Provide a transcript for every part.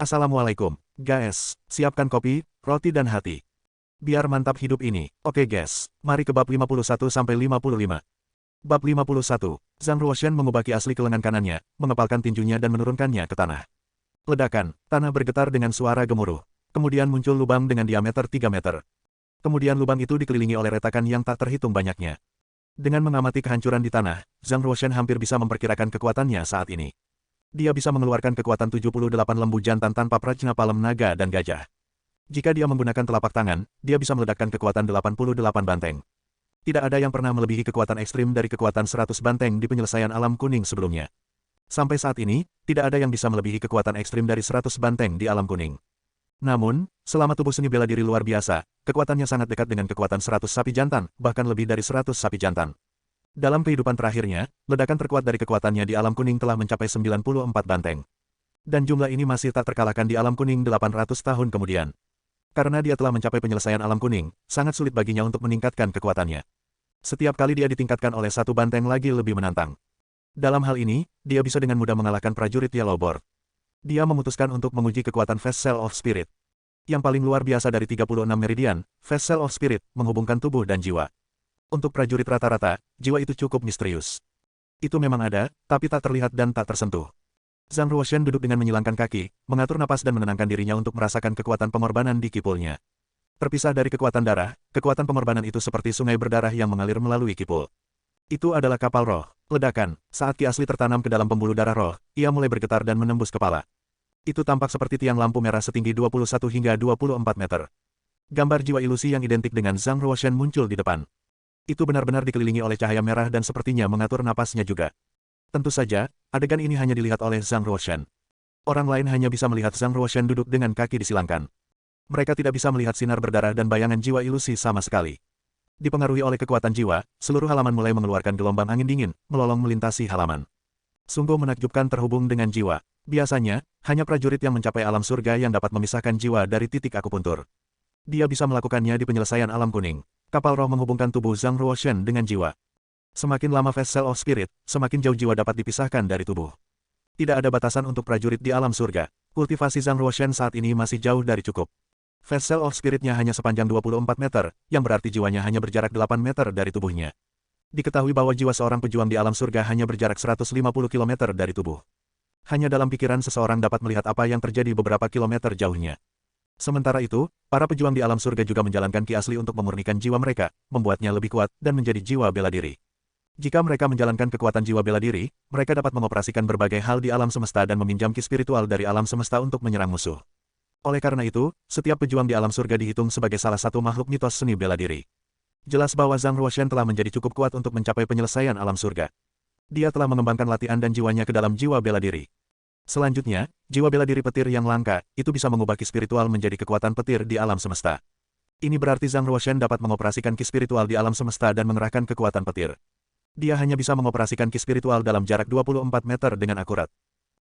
Assalamualaikum, guys. Siapkan kopi, roti dan hati. Biar mantap hidup ini. Oke guys, mari ke bab 51-55. Bab 51. Zhang Ruoshan mengubah ki asli ke lengan kanannya, mengepalkan tinjunya dan menurunkannya ke tanah. Ledakan, tanah bergetar dengan suara gemuruh. Kemudian muncul lubang dengan diameter 3 meter. Kemudian lubang itu dikelilingi oleh retakan yang tak terhitung banyaknya. Dengan mengamati kehancuran di tanah, Zhang Ruoshan hampir bisa memperkirakan kekuatannya saat ini. Dia bisa mengeluarkan kekuatan 78 lembu jantan tanpa prajna palem naga dan gajah. Jika dia menggunakan telapak tangan, dia bisa meledakkan kekuatan 88 banteng. Tidak ada yang pernah melebihi kekuatan ekstrim dari kekuatan 100 banteng di penyelesaian alam kuning sebelumnya. Sampai saat ini, tidak ada yang bisa melebihi kekuatan ekstrim dari 100 banteng di alam kuning. Namun, selama tubuh seni bela diri luar biasa, kekuatannya sangat dekat dengan kekuatan 100 sapi jantan, bahkan lebih dari 100 sapi jantan. Dalam kehidupan terakhirnya, ledakan terkuat dari kekuatannya di alam kuning telah mencapai 94 banteng. Dan jumlah ini masih tak terkalahkan di alam kuning 800 tahun kemudian. Karena dia telah mencapai penyelesaian alam kuning, sangat sulit baginya untuk meningkatkan kekuatannya. Setiap kali dia ditingkatkan oleh satu banteng lagi lebih menantang. Dalam hal ini, dia bisa dengan mudah mengalahkan prajurit Yellowboard. Dia memutuskan untuk menguji kekuatan Fast Cell of Spirit. Yang paling luar biasa dari 36 meridian, Fast Cell of Spirit, menghubungkan tubuh dan jiwa. Untuk prajurit rata-rata, jiwa itu cukup misterius. Itu memang ada, tapi tak terlihat dan tak tersentuh. Zhang Ruoshan duduk dengan menyilangkan kaki, mengatur napas dan menenangkan dirinya untuk merasakan kekuatan pengorbanan di kipulnya. Terpisah dari kekuatan darah, kekuatan pengorbanan itu seperti sungai berdarah yang mengalir melalui kipul. Itu adalah kapal roh. Ledakan, saat ki asli tertanam ke dalam pembuluh darah roh, ia mulai bergetar dan menembus kepala. Itu tampak seperti tiang lampu merah setinggi 21 hingga 24 meter. Gambar jiwa ilusi yang identik dengan Zhang Ruoshan muncul di depan. Itu benar-benar dikelilingi oleh cahaya merah dan sepertinya mengatur napasnya juga. Tentu saja, adegan ini hanya dilihat oleh Zhang Ruoshan. Orang lain hanya bisa melihat Zhang Ruoshan duduk dengan kaki disilangkan. Mereka tidak bisa melihat sinar berdarah dan bayangan jiwa ilusi sama sekali. Dipengaruhi oleh kekuatan jiwa, seluruh halaman mulai mengeluarkan gelombang angin dingin, melolong melintasi halaman. Sungguh menakjubkan terhubung dengan jiwa. Biasanya, hanya prajurit yang mencapai alam surga yang dapat memisahkan jiwa dari titik akupuntur. Dia bisa melakukannya di penyelesaian alam kuning. Kapal roh menghubungkan tubuh Zhang Ruoshan dengan jiwa. Semakin lama Fast Cell of Spirit, semakin jauh jiwa dapat dipisahkan dari tubuh. Tidak ada batasan untuk prajurit di alam surga. Kultivasi Zhang Ruoshan saat ini masih jauh dari cukup. Fast Cell of Spirit-nya hanya sepanjang 24 meter, yang berarti jiwanya hanya berjarak 8 meter dari tubuhnya. Diketahui bahwa jiwa seorang pejuang di alam surga hanya berjarak 150 km dari tubuh. Hanya dalam pikiran seseorang dapat melihat apa yang terjadi beberapa kilometer jauhnya. Sementara itu, para pejuang di alam surga juga menjalankan ki asli untuk memurnikan jiwa mereka, membuatnya lebih kuat, dan menjadi jiwa bela diri. Jika mereka menjalankan kekuatan jiwa bela diri, mereka dapat mengoperasikan berbagai hal di alam semesta dan meminjam ki spiritual dari alam semesta untuk menyerang musuh. Oleh karena itu, setiap pejuang di alam surga dihitung sebagai salah satu makhluk mitos seni bela diri. Jelas bahwa Zhang Ruoshan telah menjadi cukup kuat untuk mencapai penyelesaian alam surga. Dia telah mengembangkan latihan dan jiwanya ke dalam jiwa bela diri. Selanjutnya, jiwa bela diri petir yang langka, itu bisa mengubah ki spiritual menjadi kekuatan petir di alam semesta. Ini berarti Zhang Ruoshan dapat mengoperasikan ki spiritual di alam semesta dan mengerahkan kekuatan petir. Dia hanya bisa mengoperasikan ki spiritual dalam jarak 24 meter dengan akurat.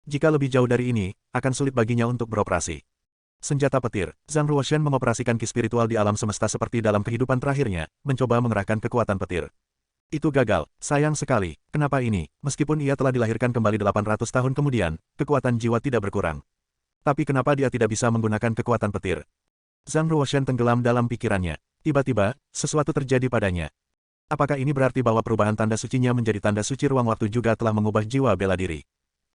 Jika lebih jauh dari ini, akan sulit baginya untuk beroperasi. Senjata petir, Zhang Ruoshan mengoperasikan ki spiritual di alam semesta seperti dalam kehidupan terakhirnya, mencoba mengerahkan kekuatan petir. Itu gagal, sayang sekali. Kenapa ini? Meskipun ia telah dilahirkan kembali 800 tahun kemudian, kekuatan jiwa tidak berkurang. Tapi kenapa dia tidak bisa menggunakan kekuatan petir? Zhang Ruoshan tenggelam dalam pikirannya. Tiba-tiba, sesuatu terjadi padanya. Apakah ini berarti bahwa perubahan tanda sucinya menjadi tanda suci ruang waktu juga telah mengubah jiwa bela diri?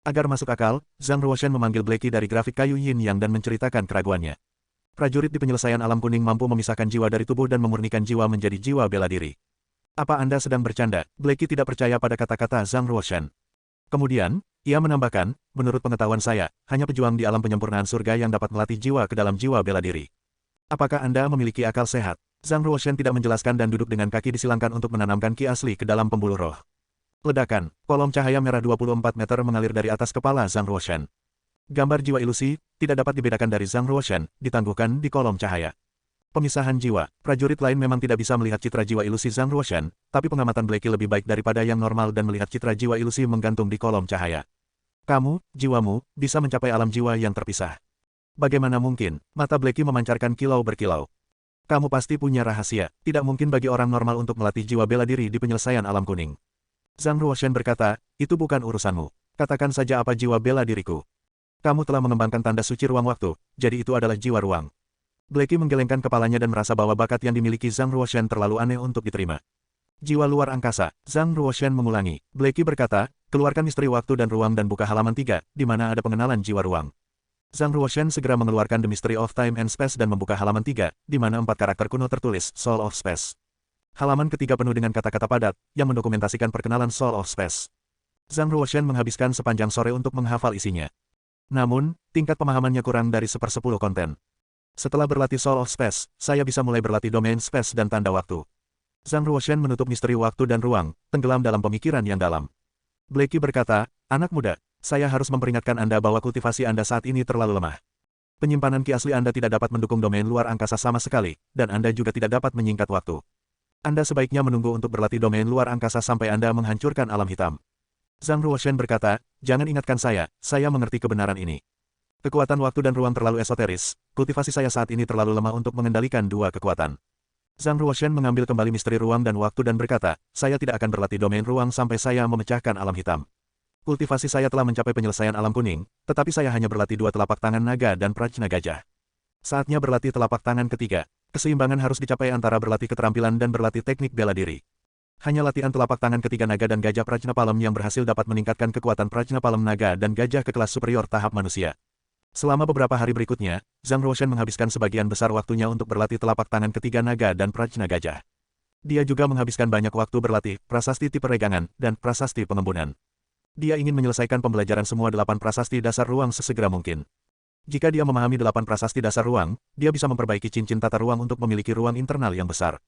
Agar masuk akal, Zhang Ruoshan memanggil Blackie dari grafik kayu Yin Yang dan menceritakan keraguannya. Prajurit di penyelesaian alam kuning mampu memisahkan jiwa dari tubuh dan memurnikan jiwa menjadi jiwa bela diri. Apa Anda sedang bercanda? Blackie tidak percaya pada kata-kata Zhang Ruoshan. Kemudian, ia menambahkan, menurut pengetahuan saya, hanya pejuang di alam penyempurnaan surga yang dapat melatih jiwa ke dalam jiwa bela diri. Apakah Anda memiliki akal sehat? Zhang Ruoshan tidak menjelaskan dan duduk dengan kaki disilangkan untuk menanamkan ki asli ke dalam pembuluh roh. Ledakan, kolom cahaya merah 24 meter mengalir dari atas kepala Zhang Ruoshan. Gambar jiwa ilusi, tidak dapat dibedakan dari Zhang Ruoshan, ditangguhkan di kolom cahaya. Pemisahan jiwa, prajurit lain memang tidak bisa melihat citra jiwa ilusi Zhang Ruoshan, tapi pengamatan Blackie lebih baik daripada yang normal dan melihat citra jiwa ilusi menggantung di kolom cahaya. Kamu, jiwamu, bisa mencapai alam jiwa yang terpisah. Bagaimana mungkin? Mata Blackie memancarkan kilau berkilau. Kamu pasti punya rahasia, tidak mungkin bagi orang normal untuk melatih jiwa bela diri di penyelesaian alam kuning. Zhang Ruoshan berkata, itu bukan urusanmu. Katakan saja apa jiwa bela diriku. Kamu telah mengembangkan tanda suci ruang waktu, jadi itu adalah jiwa ruang. Blackie menggelengkan kepalanya dan merasa bahwa bakat yang dimiliki Zhang Ruoshan terlalu aneh untuk diterima. Jiwa luar angkasa, Zhang Ruoshan mengulangi. Blackie berkata, keluarkan misteri waktu dan ruang dan buka halaman 3, di mana ada pengenalan jiwa ruang. Zhang Ruoshan segera mengeluarkan The Mystery of Time and Space dan membuka halaman 3, di mana 4 karakter kuno tertulis, Soul of Space. Halaman ketiga penuh dengan kata-kata padat, yang mendokumentasikan perkenalan Soul of Space. Zhang Ruoshan menghabiskan sepanjang sore untuk menghafal isinya. Namun, tingkat pemahamannya kurang dari 1/10 konten. Setelah berlatih Soul of Space, saya bisa mulai berlatih Domain Space dan tanda waktu. Zhang Ruoshan menutup misteri waktu dan ruang, tenggelam dalam pemikiran yang dalam. Blackie berkata, anak muda, saya harus memperingatkan Anda bahwa kultivasi Anda saat ini terlalu lemah. Penyimpanan ki asli Anda tidak dapat mendukung domain luar angkasa sama sekali, dan Anda juga tidak dapat menyingkat waktu. Anda sebaiknya menunggu untuk berlatih domain luar angkasa sampai Anda menghancurkan alam hitam. Zhang Ruoshan berkata, jangan ingatkan saya mengerti kebenaran ini. Kekuatan waktu dan ruang terlalu esoteris, kultivasi saya saat ini terlalu lemah untuk mengendalikan dua kekuatan. Zhang Ruoshan mengambil kembali misteri ruang dan waktu dan berkata, saya tidak akan berlatih domain ruang sampai saya memecahkan alam hitam. Kultivasi saya telah mencapai penyelesaian alam kuning, tetapi saya hanya berlatih 2 telapak tangan naga dan prajna gajah. Saatnya berlatih telapak tangan ketiga. Keseimbangan harus dicapai antara berlatih keterampilan dan berlatih teknik bela diri. Hanya latihan telapak tangan ketiga naga dan gajah Prajna Palem yang berhasil dapat meningkatkan kekuatan Prajna Palem naga dan gajah ke kelas superior tahap manusia. Selama beberapa hari berikutnya, Zhang Ruoshan menghabiskan sebagian besar waktunya untuk berlatih telapak tangan ketiga naga dan Prajna gajah. Dia juga menghabiskan banyak waktu berlatih prasasti tipe regangan dan prasasti pengembunan. Dia ingin menyelesaikan pembelajaran semua 8 prasasti dasar ruang sesegera mungkin. Jika dia memahami 8 prasasti dasar ruang, dia bisa memperbaiki cincin tata ruang untuk memiliki ruang internal yang besar.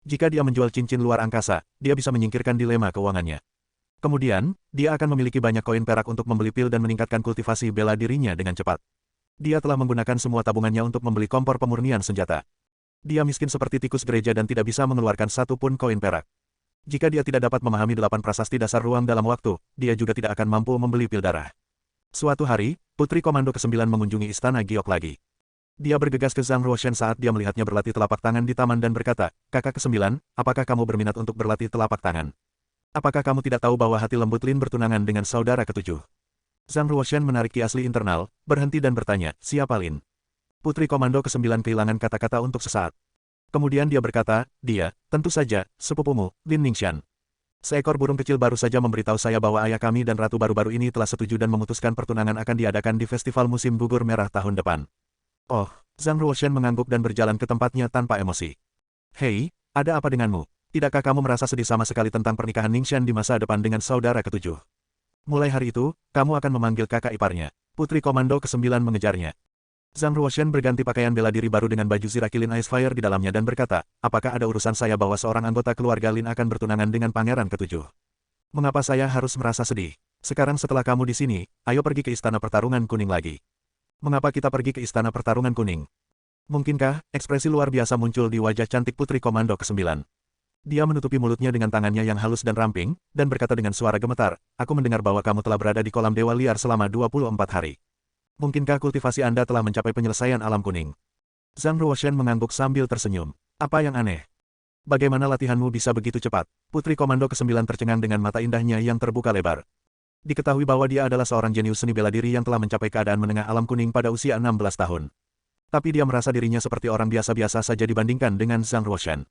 Jika dia menjual cincin luar angkasa, dia bisa menyingkirkan dilema keuangannya. Kemudian, dia akan memiliki banyak koin perak untuk membeli pil dan meningkatkan kultivasi bela dirinya dengan cepat. Dia telah menggunakan semua tabungannya untuk membeli kompor pemurnian senjata. Dia miskin seperti tikus gereja dan tidak bisa mengeluarkan satu pun koin perak. Jika dia tidak dapat memahami 8 prasasti dasar ruang dalam waktu, dia juga tidak akan mampu membeli pil darah. Suatu hari, Putri Komando ke-9 mengunjungi Istana Giok lagi. Dia bergegas ke Zhang Ruoshan saat dia melihatnya berlatih telapak tangan di taman dan berkata, kakak ke-9, apakah kamu berminat untuk berlatih telapak tangan? Apakah kamu tidak tahu bahwa hati lembut Lin bertunangan dengan saudara ke-7? Zhang Ruoshan menarik ki asli internal, berhenti dan bertanya, siapa Lin? Putri Komando ke-9 kehilangan kata-kata untuk sesaat. Kemudian dia berkata, dia, tentu saja, sepupumu, Lin Ningxian. Seekor burung kecil baru saja memberitahu saya bahwa ayah kami dan ratu baru-baru ini telah setuju dan memutuskan pertunangan akan diadakan di festival musim gugur merah tahun depan. Oh, Zhang Ruoshan mengangguk dan berjalan ke tempatnya tanpa emosi. Hei, ada apa denganmu? Tidakkah kamu merasa sedih sama sekali tentang pernikahan Ningxian di masa depan dengan saudara ke-7? Mulai hari itu, kamu akan memanggil kakak iparnya. Putri Komando ke-9 mengejarnya. Zhang Ruoshan berganti pakaian bela diri baru dengan baju Zirakilin Ice Fire di dalamnya dan berkata, apakah ada urusan saya bahwa seorang anggota keluarga Lin akan bertunangan dengan pangeran ke-7? Mengapa saya harus merasa sedih? Sekarang setelah kamu di sini, ayo pergi ke Istana Pertarungan Kuning lagi. Mengapa kita pergi ke Istana Pertarungan Kuning? Mungkinkah, ekspresi luar biasa muncul di wajah cantik Putri Komando ke-9. Dia menutupi mulutnya dengan tangannya yang halus dan ramping, dan berkata dengan suara gemetar, aku mendengar bahwa kamu telah berada di kolam Dewa Liar selama 24 hari. Mungkinkah kultivasi Anda telah mencapai penyelesaian alam kuning? Zhang Ruoshan mengangguk sambil tersenyum. Apa yang aneh? Bagaimana latihanmu bisa begitu cepat? Putri Komando ke-9 tercengang dengan mata indahnya yang terbuka lebar. Diketahui bahwa dia adalah seorang jenius seni bela diri yang telah mencapai keadaan menengah alam kuning pada usia 16 tahun. Tapi dia merasa dirinya seperti orang biasa-biasa saja dibandingkan dengan Zhang Ruoshan.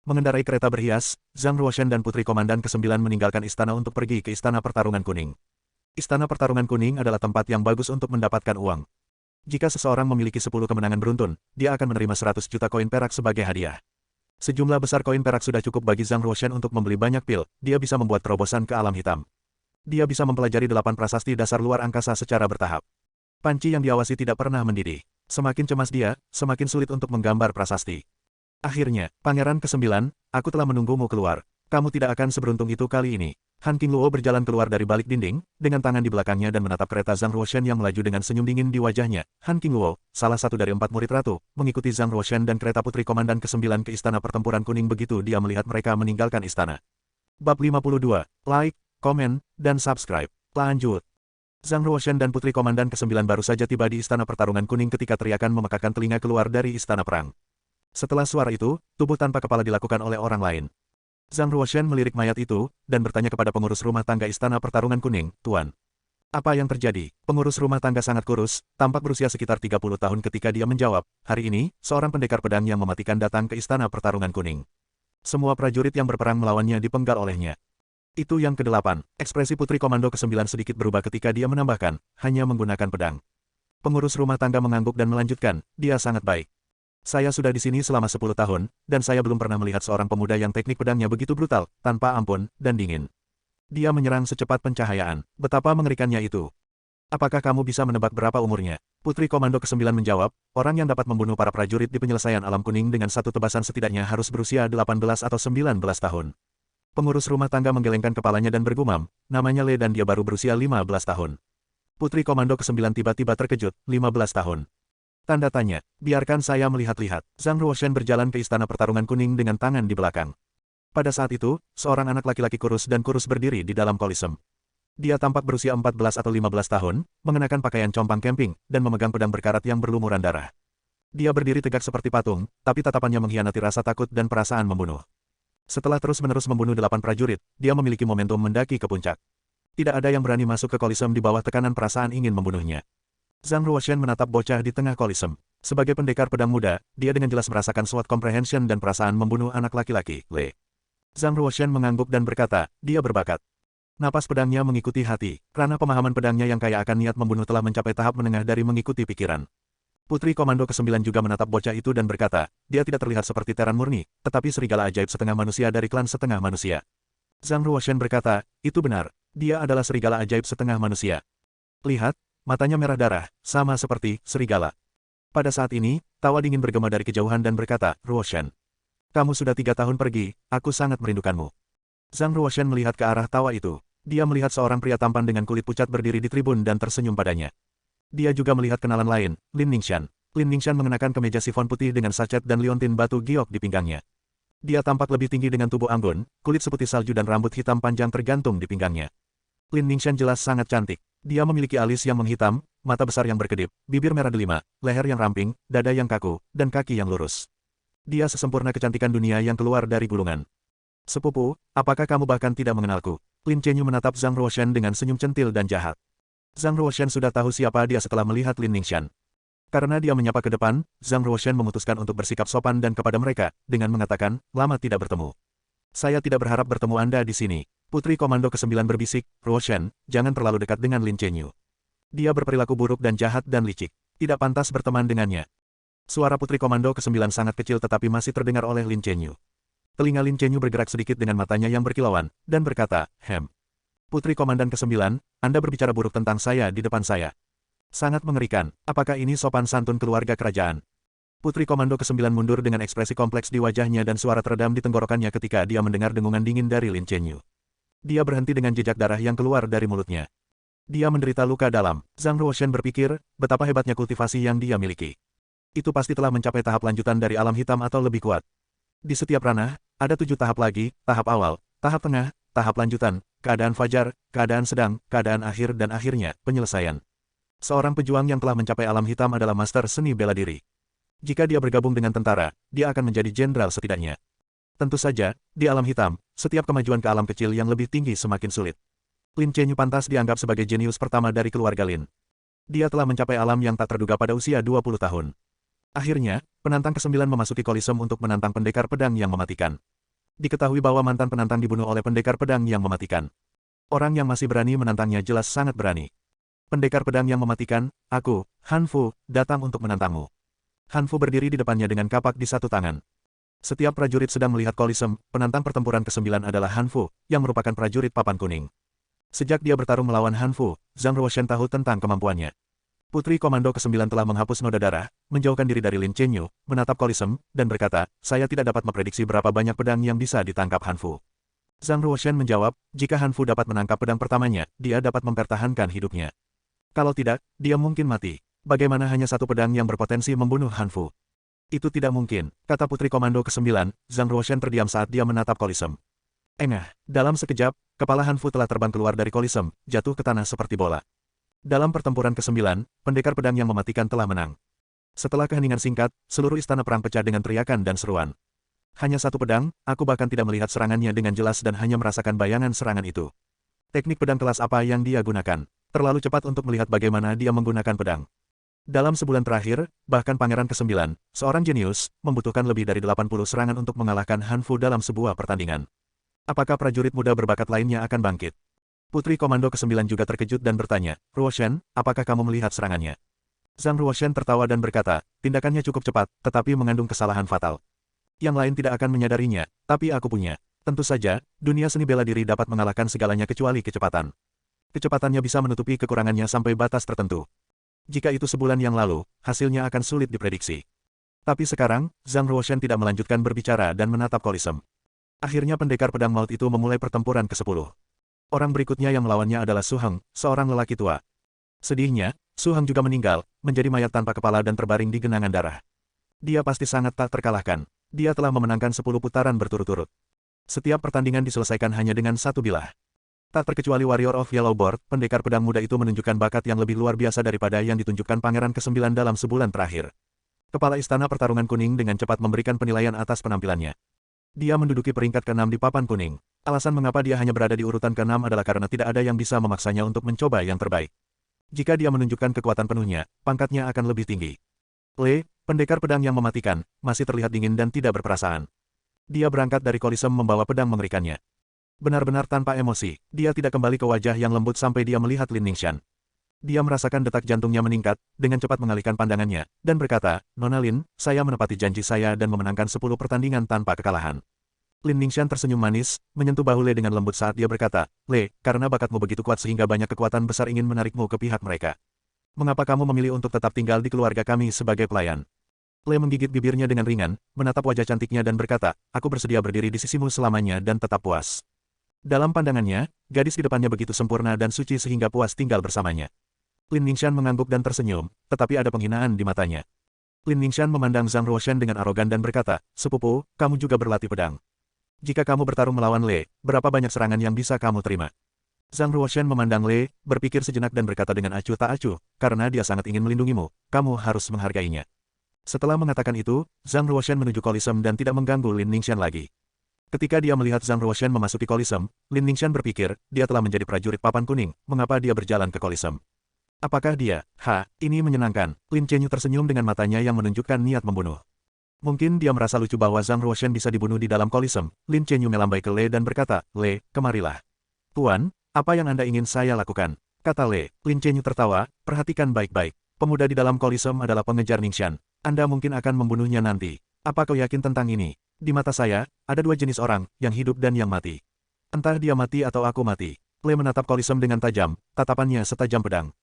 Mengendarai kereta berhias, Zhang Ruoshan dan Putri Komandan ke-9 meninggalkan istana untuk pergi ke Istana Pertarungan Kuning. Istana Pertarungan Kuning adalah tempat yang bagus untuk mendapatkan uang. Jika seseorang memiliki 10 kemenangan beruntun, dia akan menerima 100 juta koin perak sebagai hadiah. Sejumlah besar koin perak sudah cukup bagi Zhang Ruoshan untuk membeli banyak pil, dia bisa membuat terobosan ke alam hitam. Dia bisa mempelajari 8 prasasti dasar luar angkasa secara bertahap. Panci yang diawasi tidak pernah mendidih. Semakin cemas dia, semakin sulit untuk menggambar prasasti. Akhirnya, Pangeran ke-9, aku telah menunggumu keluar. Kamu tidak akan seberuntung itu kali ini. Han Qingluo berjalan keluar dari balik dinding, dengan tangan di belakangnya dan menatap kereta Zhang Ruoshan yang melaju dengan senyum dingin di wajahnya. Han Qingluo, salah satu dari 4 murid ratu, mengikuti Zhang Ruoshan dan kereta Putri Komandan ke-9 ke Istana Pertempuran Kuning begitu dia melihat mereka meninggalkan istana. Bab 52, like, komen, dan subscribe. Lanjut. Zhang Ruoshan dan Putri Komandan ke-9 baru saja tiba di Istana Pertarungan Kuning ketika teriakan memekakkan telinga keluar dari Istana Perang. Setelah suara itu, tubuh tanpa kepala dilakukan oleh orang lain. Zhang Ruoshan melirik mayat itu, dan bertanya kepada pengurus rumah tangga Istana Pertarungan Kuning, Tuan. Apa yang terjadi? Pengurus rumah tangga sangat kurus, tampak berusia sekitar 30 tahun ketika dia menjawab, hari ini, seorang pendekar pedang yang mematikan datang ke Istana Pertarungan Kuning. Semua prajurit yang berperang melawannya dipenggal olehnya. Itu yang ke-8. Ekspresi Putri Komando ke-9 sedikit berubah ketika dia menambahkan, hanya menggunakan pedang. Pengurus rumah tangga mengangguk dan melanjutkan, dia sangat baik. Saya sudah di sini selama 10 tahun, dan saya belum pernah melihat seorang pemuda yang teknik pedangnya begitu brutal, tanpa ampun, dan dingin. Dia menyerang secepat pencahayaan. Betapa mengerikannya itu. Apakah kamu bisa menebak berapa umurnya? Putri Komando ke-9 menjawab, orang yang dapat membunuh para prajurit di penyelesaian alam kuning dengan satu tebasan setidaknya harus berusia 18 atau 19 tahun. Pengurus rumah tangga menggelengkan kepalanya dan bergumam, namanya Le dan dia baru berusia 15 tahun. Putri Komando ke-9 tiba-tiba terkejut, 15 tahun. Tanda tanya, biarkan saya melihat-lihat. Zhang Ruoshan berjalan ke Istana Pertarungan Kuning dengan tangan di belakang. Pada saat itu, seorang anak laki-laki kurus dan kurus berdiri di dalam kolisem. Dia tampak berusia 14 atau 15 tahun, mengenakan pakaian compang camping, dan memegang pedang berkarat yang berlumuran darah. Dia berdiri tegak seperti patung, tapi tatapannya mengkhianati rasa takut dan perasaan membunuh. Setelah terus-menerus membunuh 8 prajurit, dia memiliki momentum mendaki ke puncak. Tidak ada yang berani masuk ke kolisem di bawah tekanan perasaan ingin membunuhnya. Zhang Ruoshan menatap bocah di tengah kolisem. Sebagai pendekar pedang muda, dia dengan jelas merasakan SWOT comprehension dan perasaan membunuh anak laki-laki, Le. Zhang Ruoshan mengangguk dan berkata, dia berbakat. Napas pedangnya mengikuti hati, karena pemahaman pedangnya yang kaya akan niat membunuh telah mencapai tahap menengah dari mengikuti pikiran. Putri Komando ke-9 juga menatap bocah itu dan berkata, dia tidak terlihat seperti Teran murni, tetapi serigala ajaib setengah manusia dari klan setengah manusia. Zhang Ruoshan berkata, itu benar, dia adalah serigala ajaib setengah manusia. Lihat, matanya merah darah, sama seperti serigala. Pada saat ini, tawa dingin bergema dari kejauhan dan berkata, Ruoshan. Kamu sudah 3 tahun pergi, aku sangat merindukanmu. Zhang Ruoshan melihat ke arah tawa itu. Dia melihat seorang pria tampan dengan kulit pucat berdiri di tribun dan tersenyum padanya. Dia juga melihat kenalan lain, Lin Ningxian. Lin Ningxian mengenakan kemeja sifon putih dengan sachet dan liontin batu giok di pinggangnya. Dia tampak lebih tinggi dengan tubuh anggun, kulit seputih salju dan rambut hitam panjang tergantung di pinggangnya. Lin Ningxian jelas sangat cantik. Dia memiliki alis yang menghitam, mata besar yang berkedip, bibir merah delima, leher yang ramping, dada yang kaku, dan kaki yang lurus. Dia sesempurna kecantikan dunia yang keluar dari gulungan. Sepupu, apakah kamu bahkan tidak mengenalku? Lin Chenyu menatap Zhang Ruoshan dengan senyum centil dan jahat. Zhang Ruoshan sudah tahu siapa dia setelah melihat Lin Ningxian. Karena dia menyapa ke depan, Zhang Ruoshan memutuskan untuk bersikap sopan dan kepada mereka, dengan mengatakan, lama tidak bertemu. Saya tidak berharap bertemu Anda di sini. Putri Komando ke-9 berbisik, Ruoshan, jangan terlalu dekat dengan Lin Chenyu. Dia berperilaku buruk dan jahat dan licik. Tidak pantas berteman dengannya. Suara Putri Komando ke-9 sangat kecil tetapi masih terdengar oleh Lin Chenyu. Telinga Lin Chenyu bergerak sedikit dengan matanya yang berkilauan, dan berkata, Putri Komandan ke-9, Anda berbicara buruk tentang saya di depan saya. Sangat mengerikan, apakah ini sopan santun keluarga kerajaan? Putri Komando ke-9 mundur dengan ekspresi kompleks di wajahnya dan suara teredam di tenggorokannya ketika dia mendengar dengungan dingin dari Lin Chenyu. Dia berhenti dengan jejak darah yang keluar dari mulutnya. Dia menderita luka dalam. Zhang Ruoshan berpikir, betapa hebatnya kultivasi yang dia miliki. Itu pasti telah mencapai tahap lanjutan dari alam hitam atau lebih kuat. Di setiap ranah, ada 7 tahap lagi, tahap awal, tahap tengah, tahap lanjutan, keadaan fajar, keadaan sedang, keadaan akhir dan akhirnya, penyelesaian. Seorang pejuang yang telah mencapai alam hitam adalah master seni bela diri. Jika dia bergabung dengan tentara, dia akan menjadi jenderal setidaknya. Tentu saja, di alam hitam, setiap kemajuan ke alam kecil yang lebih tinggi semakin sulit. Lin Chenyu pantas dianggap sebagai jenius pertama dari keluarga Lin. Dia telah mencapai alam yang tak terduga pada usia 20 tahun. Akhirnya, penantang ke-9 memasuki kolisem untuk menantang pendekar pedang yang mematikan. Diketahui bahwa mantan penantang dibunuh oleh pendekar pedang yang mematikan. Orang yang masih berani menantangnya jelas sangat berani. Pendekar pedang yang mematikan, aku, Han Fu, datang untuk menantangmu. Han Fu berdiri di depannya dengan kapak di satu tangan. Setiap prajurit sedang melihat kolisem, penantang pertempuran ke-9 adalah Han Fu, yang merupakan prajurit papan kuning. Sejak dia bertarung melawan Han Fu, Zhang Ruoshan tahu tentang kemampuannya. Putri Komando ke-9 telah menghapus noda darah, menjauhkan diri dari Lin Chenyu, menatap kolisem, dan berkata, saya tidak dapat memprediksi berapa banyak pedang yang bisa ditangkap Han Fu. Zhang Ruoshan menjawab, jika Han Fu dapat menangkap pedang pertamanya, dia dapat mempertahankan hidupnya. Kalau tidak, dia mungkin mati. Bagaimana hanya satu pedang yang berpotensi membunuh Han Fu? Itu tidak mungkin, kata Putri Komando ke-9, Zhang Ruoshan terdiam saat dia menatap kolisem. Dalam sekejap, kepala Han Fu telah terbang keluar dari kolisem, jatuh ke tanah seperti bola. Dalam pertempuran ke-9, pendekar pedang yang mematikan telah menang. Setelah keheningan singkat, seluruh istana perang pecah dengan teriakan dan seruan. Hanya satu pedang, aku bahkan tidak melihat serangannya dengan jelas dan hanya merasakan bayangan serangan itu. Teknik pedang kelas apa yang dia gunakan? Terlalu cepat untuk melihat bagaimana dia menggunakan pedang. Dalam sebulan terakhir, bahkan Pangeran ke-9, seorang jenius, membutuhkan lebih dari 80 serangan untuk mengalahkan Han Fu dalam sebuah pertandingan. Apakah prajurit muda berbakat lainnya akan bangkit? Putri Komando ke-9 juga terkejut dan bertanya, Ruoshan, apakah kamu melihat serangannya? Zhang Ruoshan tertawa dan berkata, tindakannya cukup cepat, tetapi mengandung kesalahan fatal. Yang lain tidak akan menyadarinya, tapi aku punya. Tentu saja, dunia seni bela diri dapat mengalahkan segalanya kecuali kecepatan. Kecepatannya bisa menutupi kekurangannya sampai batas tertentu. Jika itu sebulan yang lalu, hasilnya akan sulit diprediksi. Tapi sekarang, Zhang Ruoshan tidak melanjutkan berbicara dan menatap Kolisem. Akhirnya pendekar pedang maut itu memulai pertempuran ke-10. Orang berikutnya yang melawannya adalah Su Heng, seorang lelaki tua. Sedihnya, Su Heng juga meninggal, menjadi mayat tanpa kepala dan terbaring di genangan darah. Dia pasti sangat tak terkalahkan. Dia telah memenangkan 10 putaran berturut-turut. Setiap pertandingan diselesaikan hanya dengan satu bilah. Tak terkecuali Warrior of Yellowboard, pendekar pedang muda itu menunjukkan bakat yang lebih luar biasa daripada yang ditunjukkan Pangeran ke-9 dalam sebulan terakhir. Kepala Istana Pertarungan Kuning dengan cepat memberikan penilaian atas penampilannya. Dia menduduki peringkat ke-6 di papan kuning. Alasan mengapa dia hanya berada di urutan ke-6 adalah karena tidak ada yang bisa memaksanya untuk mencoba yang terbaik. Jika dia menunjukkan kekuatan penuhnya, pangkatnya akan lebih tinggi. Le, pendekar pedang yang mematikan, masih terlihat dingin dan tidak berperasaan. Dia berangkat dari Kolisem membawa pedang mengerikannya. Benar-benar tanpa emosi, dia tidak kembali ke wajah yang lembut sampai dia melihat Lin Ningxian. Dia merasakan detak jantungnya meningkat, dengan cepat mengalihkan pandangannya, dan berkata, Nona Lin, saya menepati janji saya dan memenangkan 10 pertandingan tanpa kekalahan. Lin Ningxian tersenyum manis, menyentuh bahu Le dengan lembut saat dia berkata, Le, karena bakatmu begitu kuat sehingga banyak kekuatan besar ingin menarikmu ke pihak mereka. Mengapa kamu memilih untuk tetap tinggal di keluarga kami sebagai pelayan? Le menggigit bibirnya dengan ringan, menatap wajah cantiknya dan berkata, aku bersedia berdiri di sisimu selamanya dan tetap puas. Dalam pandangannya, gadis di depannya begitu sempurna dan suci sehingga puas tinggal bersamanya. Lin Ningxian mengangguk dan tersenyum, tetapi ada penghinaan di matanya. Lin Ningxian memandang Zhang Ruoshan dengan arogan dan berkata, sepupu, kamu juga berlatih pedang. Jika kamu bertarung melawan Le, berapa banyak serangan yang bisa kamu terima? Zhang Ruoshan memandang Le, berpikir sejenak dan berkata dengan acuh tak acuh, karena dia sangat ingin melindungimu, kamu harus menghargainya. Setelah mengatakan itu, Zhang Ruoshan menuju Kolisem dan tidak mengganggu Lin Ningxian lagi. Ketika dia melihat Zhang Ruoshan memasuki Kolisem, Lin Ningxian berpikir, dia telah menjadi prajurit papan kuning, mengapa dia berjalan ke Kolisem? Apakah dia? Ini menyenangkan. Lin Chenyu tersenyum dengan matanya yang menunjukkan niat membunuh. Mungkin dia merasa lucu bahwa Zhang Ruoshan bisa dibunuh di dalam Kolisem. Lin Chenyu melambai ke Le dan berkata, Le, kemarilah. Tuan, apa yang Anda ingin saya lakukan? Kata Le. Lin Chenyu tertawa, perhatikan baik-baik. Pemuda di dalam Kolisem adalah pengejar Ningxian. Anda mungkin akan membunuhnya nanti. Apa kau yakin tentang ini? Di mata saya, ada dua jenis orang, yang hidup dan yang mati. Entah dia mati atau aku mati. Le menatap Kolisem dengan tajam, tatapannya setajam pedang.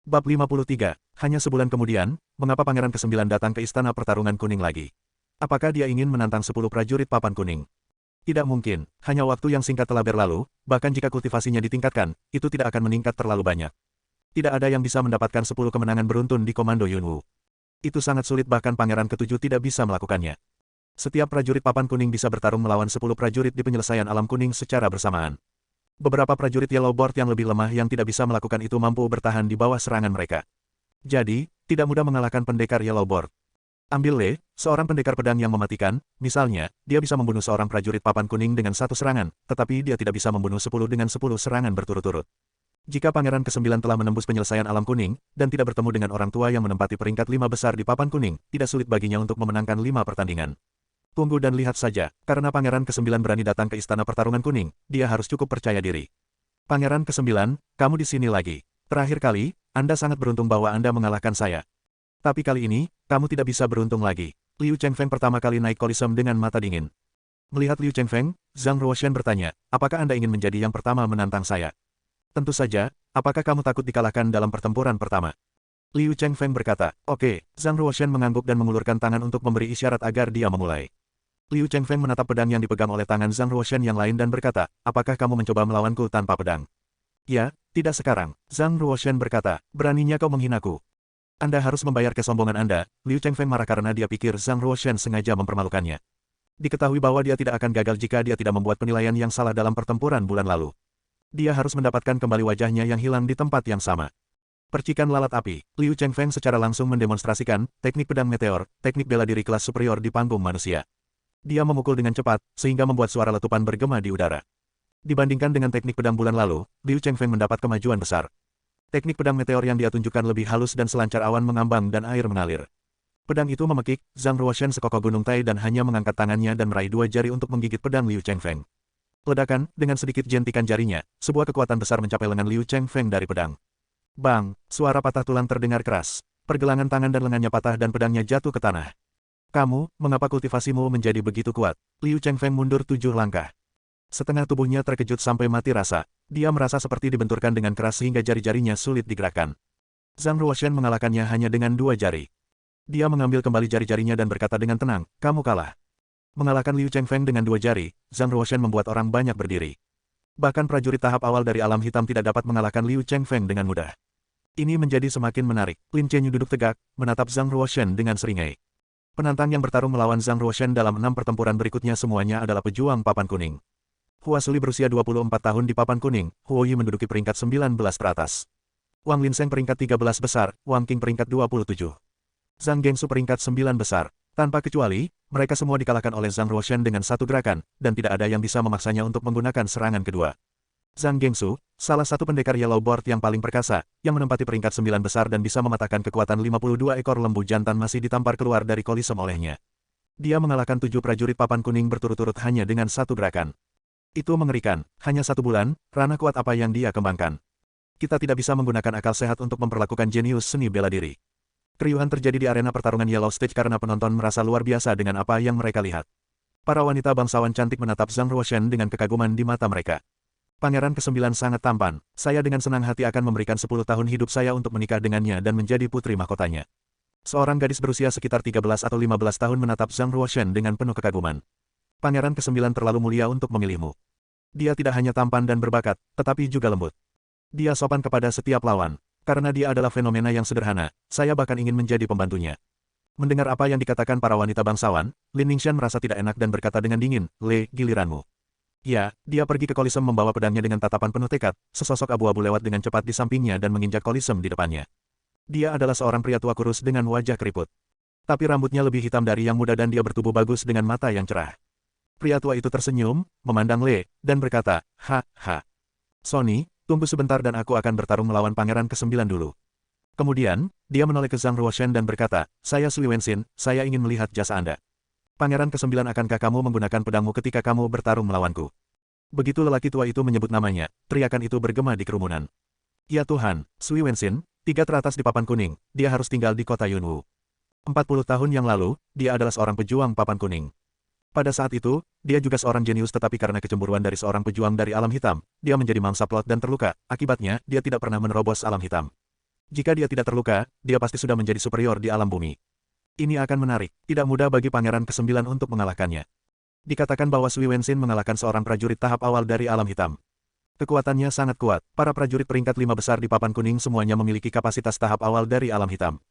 Bab 53, hanya sebulan kemudian, mengapa Pangeran ke-9 datang ke Istana Pertarungan Kuning lagi? Apakah dia ingin menantang 10 prajurit papan kuning? Tidak mungkin, hanya waktu yang singkat telah berlalu, bahkan jika kultivasinya ditingkatkan, itu tidak akan meningkat terlalu banyak. Tidak ada yang bisa mendapatkan 10 kemenangan beruntun di Komando Yunwu. Itu sangat sulit bahkan Pangeran ke-7 tidak bisa melakukannya. Setiap prajurit papan kuning bisa bertarung melawan 10 prajurit di penyelesaian alam kuning secara bersamaan. Beberapa prajurit Yellowboard yang lebih lemah yang tidak bisa melakukan itu mampu bertahan di bawah serangan mereka. Jadi, tidak mudah mengalahkan pendekar Yellowboard. Ambil Le, seorang pendekar pedang yang mematikan, misalnya, dia bisa membunuh seorang prajurit papan kuning dengan satu serangan, tetapi dia tidak bisa membunuh 10 dengan 10 serangan berturut-turut. Jika Pangeran ke-9 telah menembus penyelesaian alam kuning, dan tidak bertemu dengan orang tua yang menempati peringkat 5 besar di papan kuning, tidak sulit baginya untuk memenangkan 5 pertandingan. Tunggu dan lihat saja, karena Pangeran ke-9 berani datang ke Istana Pertarungan Kuning, dia harus cukup percaya diri. Pangeran ke-9, kamu di sini lagi. Terakhir kali, Anda sangat beruntung bahwa Anda mengalahkan saya. Tapi kali ini, kamu tidak bisa beruntung lagi. Liu Chengfeng pertama kali naik Kolisem dengan mata dingin. Melihat Liu Chengfeng, Zhang Ruoshan bertanya, apakah Anda ingin menjadi yang pertama menantang saya? Tentu saja, apakah kamu takut dikalahkan dalam pertempuran pertama? Liu Chengfeng berkata, oke. Zhang Ruoshan mengangguk dan mengulurkan tangan untuk memberi isyarat agar dia memulai. Liu Chengfeng menatap pedang yang dipegang oleh tangan Zhang Ruoshan yang lain dan berkata, apakah kamu mencoba melawanku tanpa pedang? Ya, tidak sekarang. Zhang Ruoshan berkata, beraninya kau menghinaku. Anda harus membayar kesombongan Anda. Liu Chengfeng marah karena dia pikir Zhang Ruoshan sengaja mempermalukannya. Diketahui bahwa dia tidak akan gagal jika dia tidak membuat penilaian yang salah dalam pertempuran bulan lalu. Dia harus mendapatkan kembali wajahnya yang hilang di tempat yang sama. Percikan lalat api. Liu Chengfeng secara langsung mendemonstrasikan teknik pedang meteor, teknik bela diri kelas superior di panggung manusia. Dia memukul dengan cepat, sehingga membuat suara letupan bergema di udara. Dibandingkan dengan teknik pedang bulan lalu, Liu Chengfeng mendapat kemajuan besar. Teknik pedang meteor yang dia tunjukkan lebih halus dan selancar awan mengambang dan air mengalir. Pedang itu memekik, Zhang Ruoshan sekokoh gunung Tai dan hanya mengangkat tangannya dan meraih dua jari untuk menggigit pedang Liu Chengfeng. Ledakan, dengan sedikit jentikan jarinya, sebuah kekuatan besar mencapai lengan Liu Chengfeng dari pedang. Bang, suara patah tulang terdengar keras. Pergelangan tangan dan lengannya patah dan pedangnya jatuh ke tanah. Kamu, mengapa kultivasimu menjadi begitu kuat? Liu Chengfeng mundur 7 langkah. Setengah tubuhnya terkejut sampai mati rasa. Dia merasa seperti dibenturkan dengan keras sehingga jari-jarinya sulit digerakkan. Zhang Ruoshan mengalahkannya hanya dengan 2 jari. Dia mengambil kembali jari-jarinya dan berkata dengan tenang, kamu kalah. Mengalahkan Liu Chengfeng dengan 2 jari, Zhang Ruoshan membuat orang banyak berdiri. Bahkan prajurit tahap awal dari alam hitam tidak dapat mengalahkan Liu Chengfeng dengan mudah. Ini menjadi semakin menarik. Lin Chenyu duduk tegak, menatap Zhang Ruoshan dengan seringai. Penantang yang bertarung melawan Zhang Ruoshan dalam 6 pertempuran berikutnya semuanya adalah pejuang papan kuning. Hua Suli berusia 24 tahun di papan kuning, Huo Yi menduduki peringkat 19 teratas. Wang Linseng peringkat 13 besar, Wang Qing peringkat 27. Zhang Gengsu peringkat 9 besar. Tanpa kecuali, mereka semua dikalahkan oleh Zhang Ruoshan dengan satu gerakan, dan tidak ada yang bisa memaksanya untuk menggunakan serangan kedua. Zhang Gengsu, salah satu pendekar Yellow Board yang paling perkasa, yang menempati peringkat 9 besar dan bisa mematahkan kekuatan 52 ekor lembu jantan masih ditampar keluar dari Kolisem olehnya. Dia mengalahkan 7 prajurit papan kuning berturut-turut hanya dengan satu gerakan. Itu mengerikan, hanya 1 bulan, ranah kuat apa yang dia kembangkan. Kita tidak bisa menggunakan akal sehat untuk memperlakukan jenius seni bela diri. Keriuhan terjadi di arena pertarungan Yellow Stage karena penonton merasa luar biasa dengan apa yang mereka lihat. Para wanita bangsawan cantik menatap Zhang Ruoshan dengan kekaguman di mata mereka. Pangeran ke-9 sangat tampan, saya dengan senang hati akan memberikan 10 tahun hidup saya untuk menikah dengannya dan menjadi putri mahkotanya. Seorang gadis berusia sekitar 13 atau 15 tahun menatap Zhang Ruoshan dengan penuh kekaguman. Pangeran ke-9 terlalu mulia untuk memilihmu. Dia tidak hanya tampan dan berbakat, tetapi juga lembut. Dia sopan kepada setiap lawan. Karena dia adalah fenomena yang sederhana, saya bahkan ingin menjadi pembantunya. Mendengar apa yang dikatakan para wanita bangsawan, Lin Ningxian merasa tidak enak dan berkata dengan dingin, Le, giliranmu. Ya, dia pergi ke Kolisem membawa pedangnya dengan tatapan penuh tekad, sesosok abu-abu lewat dengan cepat di sampingnya dan menginjak Kolisem di depannya. Dia adalah seorang pria tua kurus dengan wajah keriput. Tapi rambutnya lebih hitam dari yang muda dan dia bertubuh bagus dengan mata yang cerah. Pria tua itu tersenyum, memandang Le, dan berkata, ha, ha. Sony, tunggu sebentar dan aku akan bertarung melawan Pangeran ke-9 dulu. Kemudian, dia menoleh ke Zhang Ruoshan dan berkata, saya Sui Wenxin, saya ingin melihat jasa Anda. Pangeran ke-9 akankah kamu menggunakan pedangmu ketika kamu bertarung melawanku? Begitu lelaki tua itu menyebut namanya, teriakan itu bergema di kerumunan. Ya Tuhan, Sui Wenxin, 3 teratas di papan kuning, dia harus tinggal di kota Yunwu. 40 tahun yang lalu, dia adalah seorang pejuang papan kuning. Pada saat itu, dia juga seorang jenius tetapi karena kecemburuan dari seorang pejuang dari alam hitam, dia menjadi mangsa plot dan terluka, akibatnya, dia tidak pernah menerobos alam hitam. Jika dia tidak terluka, dia pasti sudah menjadi superior di alam bumi. Ini akan menarik, tidak mudah bagi Pangeran ke-9 untuk mengalahkannya. Dikatakan bahwa Sui Wenxin mengalahkan seorang prajurit tahap awal dari alam hitam. Kekuatannya sangat kuat, para prajurit peringkat 5 besar di papan kuning semuanya memiliki kapasitas tahap awal dari alam hitam.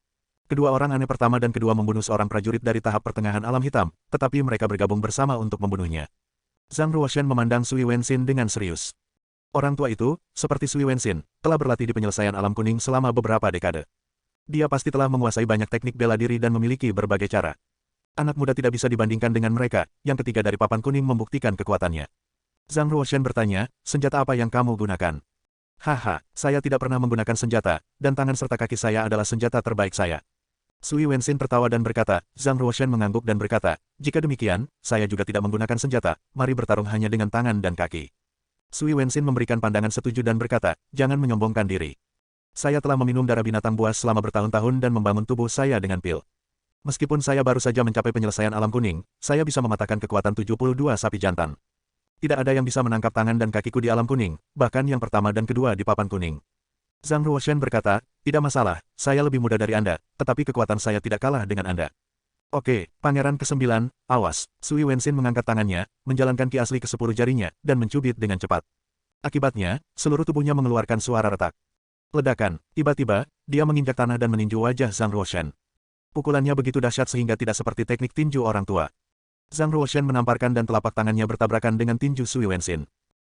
Kedua orang aneh pertama dan kedua membunuh seorang prajurit dari tahap pertengahan alam hitam, tetapi mereka bergabung bersama untuk membunuhnya. Zhang Ruoshan memandang Sui Wenxin dengan serius. Orang tua itu, seperti Sui Wenxin, telah berlatih di penyelesaian alam kuning selama beberapa dekade. Dia pasti telah menguasai banyak teknik bela diri dan memiliki berbagai cara. Anak muda tidak bisa dibandingkan dengan mereka, yang ketiga dari papan kuning membuktikan kekuatannya. Zhang Ruoshan bertanya, senjata apa yang kamu gunakan? Haha, saya tidak pernah menggunakan senjata, dan tangan serta kaki saya adalah senjata terbaik saya. Sui Wenxin tertawa dan berkata, Zhang Ruoshan mengangguk dan berkata, jika demikian, saya juga tidak menggunakan senjata, mari bertarung hanya dengan tangan dan kaki. Sui Wenxin memberikan pandangan setuju dan berkata, jangan menyombongkan diri. Saya telah meminum darah binatang buas selama bertahun-tahun dan membangun tubuh saya dengan pil. Meskipun saya baru saja mencapai penyelesaian alam kuning, saya bisa mematahkan kekuatan 72 sapi jantan. Tidak ada yang bisa menangkap tangan dan kakiku di alam kuning, bahkan yang pertama dan kedua di papan kuning. Zhang Ruoshan berkata, tidak masalah, saya lebih muda dari Anda, tetapi kekuatan saya tidak kalah dengan Anda. Oke, Pangeran ke-9, awas. Sui Wenxin mengangkat tangannya, menjalankan ki asli ke-10 jarinya, dan mencubit dengan cepat. Akibatnya, seluruh tubuhnya mengeluarkan suara retak. Ledakan, tiba-tiba, dia menginjak tanah dan meninju wajah Zhang Ruoshan. Pukulannya begitu dahsyat sehingga tidak seperti teknik tinju orang tua. Zhang Ruoshan menamparkan dan telapak tangannya bertabrakan dengan tinju Sui Wenxin.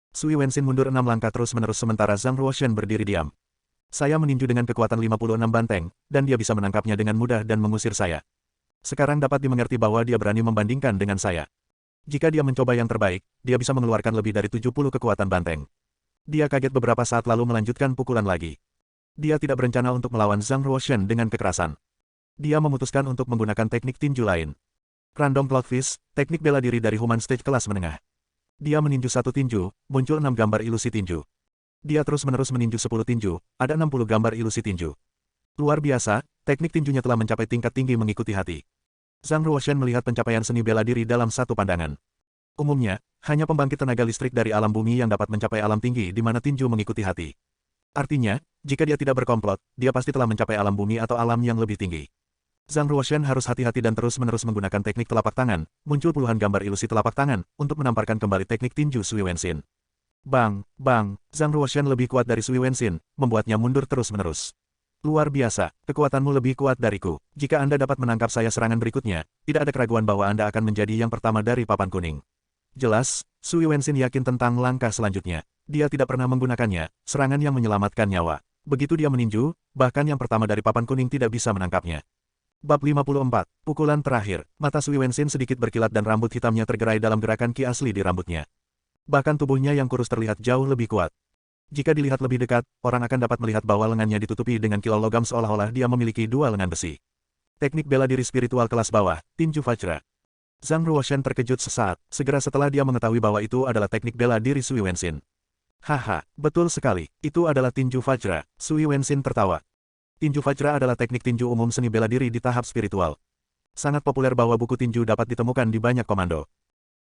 Sui Wenxin mundur 6 langkah terus-menerus sementara Zhang Ruoshan berdiri diam. Saya meninju dengan kekuatan 56 banteng, dan dia bisa menangkapnya dengan mudah dan mengusir saya. Sekarang dapat dimengerti bahwa dia berani membandingkan dengan saya. Jika dia mencoba yang terbaik, dia bisa mengeluarkan lebih dari 70 kekuatan banteng. Dia kaget beberapa saat lalu melanjutkan pukulan lagi. Dia tidak berencana untuk melawan Zhang Ruoshan dengan kekerasan. Dia memutuskan untuk menggunakan teknik tinju lain. Random Cloud Fist, teknik bela diri dari Human Stage kelas menengah. Dia meninju satu tinju, muncul 6 gambar ilusi tinju. Dia terus-menerus meninju 10 tinju, ada 60 gambar ilusi tinju. Luar biasa, teknik tinjunya telah mencapai tingkat tinggi mengikuti hati. Zhang Ruoshan melihat pencapaian seni bela diri dalam satu pandangan. Umumnya, hanya pembangkit tenaga listrik dari alam bumi yang dapat mencapai alam tinggi di mana tinju mengikuti hati. Artinya, jika dia tidak berkomplot, dia pasti telah mencapai alam bumi atau alam yang lebih tinggi. Zhang Ruoshan harus hati-hati dan terus-menerus menggunakan teknik telapak tangan, muncul puluhan gambar ilusi telapak tangan, untuk menamparkan kembali teknik tinju Sui Wenshin. Bang, bang, Zhang Ruoshan lebih kuat dari Sui Wenshin, membuatnya mundur terus-menerus. Luar biasa, kekuatanmu lebih kuat dariku. Jika Anda dapat menangkap saya serangan berikutnya, tidak ada keraguan bahwa Anda akan menjadi yang pertama dari papan kuning. Jelas, Sui Wenshin yakin tentang langkah selanjutnya. Dia tidak pernah menggunakannya, serangan yang menyelamatkan nyawa. Begitu dia meninju, bahkan yang pertama dari papan kuning tidak bisa menangkapnya. Bab 54, pukulan terakhir. Mata Sui Wenshin sedikit berkilat dan rambut hitamnya tergerai dalam gerakan ki asli di rambutnya. Bahkan tubuhnya yang kurus terlihat jauh lebih kuat. Jika dilihat lebih dekat, orang akan dapat melihat bahwa lengannya ditutupi dengan kilau logam seolah-olah dia memiliki dua lengan besi. Teknik bela diri spiritual kelas bawah, Tinju Vajra. Zhang Ruoshan terkejut sesaat, segera setelah dia mengetahui bahwa itu adalah teknik bela diri Sui Wenshin. Haha, betul sekali, itu adalah Tinju Vajra. Sui Wenshin tertawa. Tinju Vajra adalah teknik tinju umum seni bela diri di tahap spiritual. Sangat populer bahwa buku tinju dapat ditemukan di banyak komando.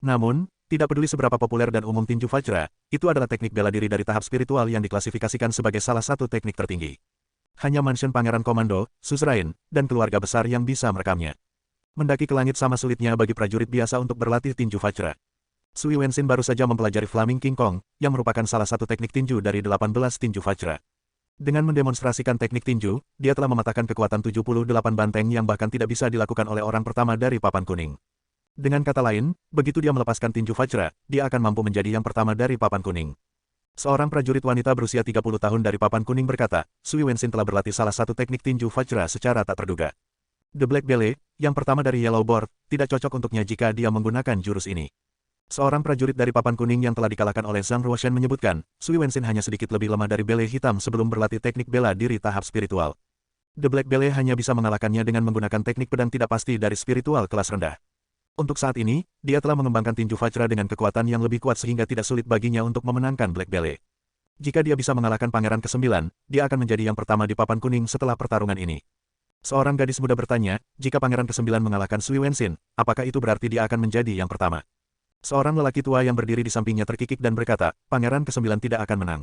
Namun, tidak peduli seberapa populer dan umum tinju Vajra, itu adalah teknik bela diri dari tahap spiritual yang diklasifikasikan sebagai salah satu teknik tertinggi. Hanya Mansion Pangeran Komando, Suzerain, dan keluarga besar yang bisa merekamnya. Mendaki ke langit sama sulitnya bagi prajurit biasa untuk berlatih tinju Vajra. Sui Wenshin baru saja mempelajari Flaming King Kong, yang merupakan salah satu teknik tinju dari 18 tinju Vajra. Dengan mendemonstrasikan teknik tinju, dia telah mematahkan kekuatan 78 banteng yang bahkan tidak bisa dilakukan oleh orang pertama dari papan kuning. Dengan kata lain, begitu dia melepaskan tinju Vajra, dia akan mampu menjadi yang pertama dari papan kuning. Seorang prajurit wanita berusia 30 tahun dari papan kuning berkata, Sui Wenshin telah berlatih salah satu teknik tinju Vajra secara tak terduga. The Black Belly, yang pertama dari Yellow Board, tidak cocok untuknya jika dia menggunakan jurus ini. Seorang prajurit dari papan kuning yang telah dikalahkan oleh Zhang Ruoshan menyebutkan, Sui Wenshin hanya sedikit lebih lemah dari bele hitam sebelum berlatih teknik bela diri tahap spiritual. The Black Belly hanya bisa mengalahkannya dengan menggunakan teknik pedang tidak pasti dari spiritual kelas rendah. Untuk saat ini, dia telah mengembangkan tinju Vajra dengan kekuatan yang lebih kuat sehingga tidak sulit baginya untuk memenangkan Black Belly. Jika dia bisa mengalahkan Pangeran ke-9, dia akan menjadi yang pertama di papan kuning setelah pertarungan ini. Seorang gadis muda bertanya, jika Pangeran ke-9 mengalahkan Sui Wenshin, apakah itu berarti dia akan menjadi yang pertama? Seorang lelaki tua yang berdiri di sampingnya terkikik dan berkata, Pangeran ke-9 tidak akan menang.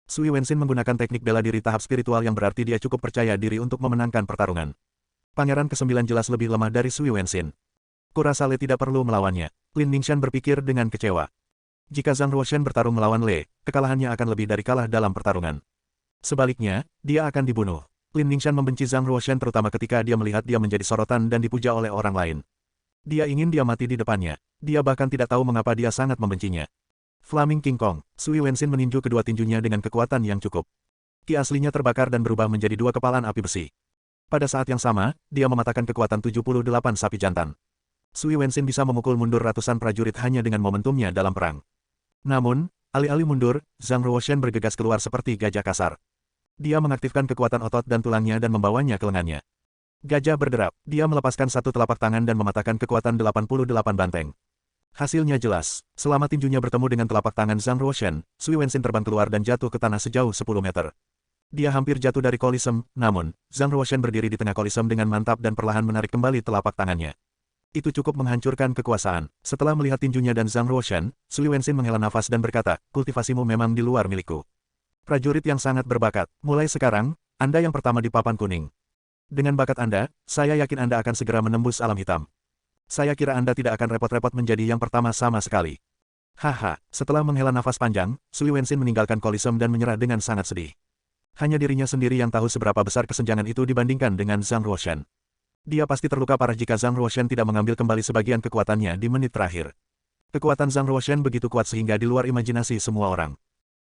Sui Wenshin menggunakan teknik bela diri tahap spiritual yang berarti dia cukup percaya diri untuk memenangkan pertarungan. Pangeran ke-9 jelas lebih lemah dari Sui Wenshin. Kurasa Le tidak perlu melawannya. Lin Ningshan berpikir dengan kecewa. Jika Zhang Ruoshan bertarung melawan Le, kekalahannya akan lebih dari kalah dalam pertarungan. Sebaliknya, dia akan dibunuh. Lin Ningshan membenci Zhang Ruoshan terutama ketika dia melihat dia menjadi sorotan dan dipuja oleh orang lain. Dia ingin dia mati di depannya. Dia bahkan tidak tahu mengapa dia sangat membencinya. Flaming King Kong, Sui Wenshin meninju kedua tinjunya dengan kekuatan yang cukup. Ki aslinya terbakar dan berubah menjadi dua kepalan api besi. Pada saat yang sama, dia mematahkan kekuatan 78 sapi jantan. Sui Wenshin bisa memukul mundur ratusan prajurit hanya dengan momentumnya dalam perang. Namun, alih-alih mundur, Zhang Ruoshan bergegas keluar seperti gajah kasar. Dia mengaktifkan kekuatan otot dan tulangnya dan membawanya ke lengannya. Gajah berderap, dia melepaskan satu telapak tangan dan mematahkan kekuatan 88 banteng. Hasilnya jelas, selama tinjunya bertemu dengan telapak tangan Zhang Ruoshan, Sui Wenshin terbang keluar dan jatuh ke tanah sejauh 10 meter. Dia hampir jatuh dari kolisem, namun, Zhang Ruoshan berdiri di tengah kolisem dengan mantap dan perlahan menarik kembali telapak tangannya. Itu cukup menghancurkan kekuasaan. Setelah melihat tinjunya dan Zhang Ruoshan, Sui Wenshin menghela nafas dan berkata, kultivasimu memang di luar milikku. Prajurit yang sangat berbakat, mulai sekarang, Anda yang pertama di papan kuning. Dengan bakat Anda, saya yakin Anda akan segera menembus alam hitam. Saya kira Anda tidak akan repot-repot menjadi yang pertama sama sekali. Haha, setelah menghela nafas panjang, Sui Wenshin meninggalkan kolisem dan menyerah dengan sangat sedih. Hanya dirinya sendiri yang tahu seberapa besar kesenjangan itu dibandingkan dengan Zhang Ruoshan. Dia pasti terluka parah jika Zhang Ruoshan tidak mengambil kembali sebagian kekuatannya di menit terakhir. Kekuatan Zhang Ruoshan begitu kuat sehingga di luar imajinasi semua orang.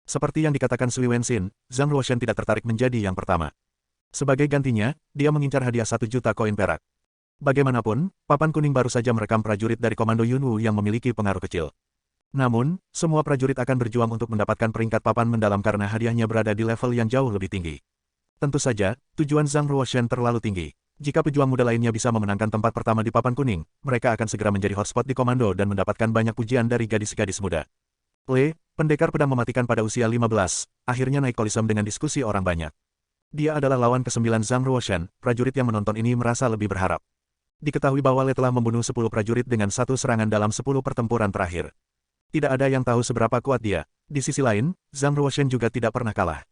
Seperti yang dikatakan Sui Wenshin, Zhang Ruoshan tidak tertarik menjadi yang pertama. Sebagai gantinya, dia mengincar hadiah 1 juta koin perak. Bagaimanapun, papan kuning baru saja merekam prajurit dari Komando Yunwu yang memiliki pengaruh kecil. Namun, semua prajurit akan berjuang untuk mendapatkan peringkat papan mendalam karena hadiahnya berada di level yang jauh lebih tinggi. Tentu saja, tujuan Zhang Ruoshan terlalu tinggi. Jika pejuang muda lainnya bisa memenangkan tempat pertama di papan kuning, mereka akan segera menjadi hotspot di komando dan mendapatkan banyak pujian dari gadis-gadis muda. Lei, pendekar pedang mematikan pada usia 15, akhirnya naik kolisem dengan diskusi orang banyak. Dia adalah lawan ke-9 Zhang Ruoshan, prajurit yang menonton ini merasa lebih berharap. Diketahui bahwa Lei telah membunuh 10 prajurit dengan satu serangan dalam 10 pertempuran terakhir. Tidak ada yang tahu seberapa kuat dia. Di sisi lain, Zhang Ruoshan juga tidak pernah kalah.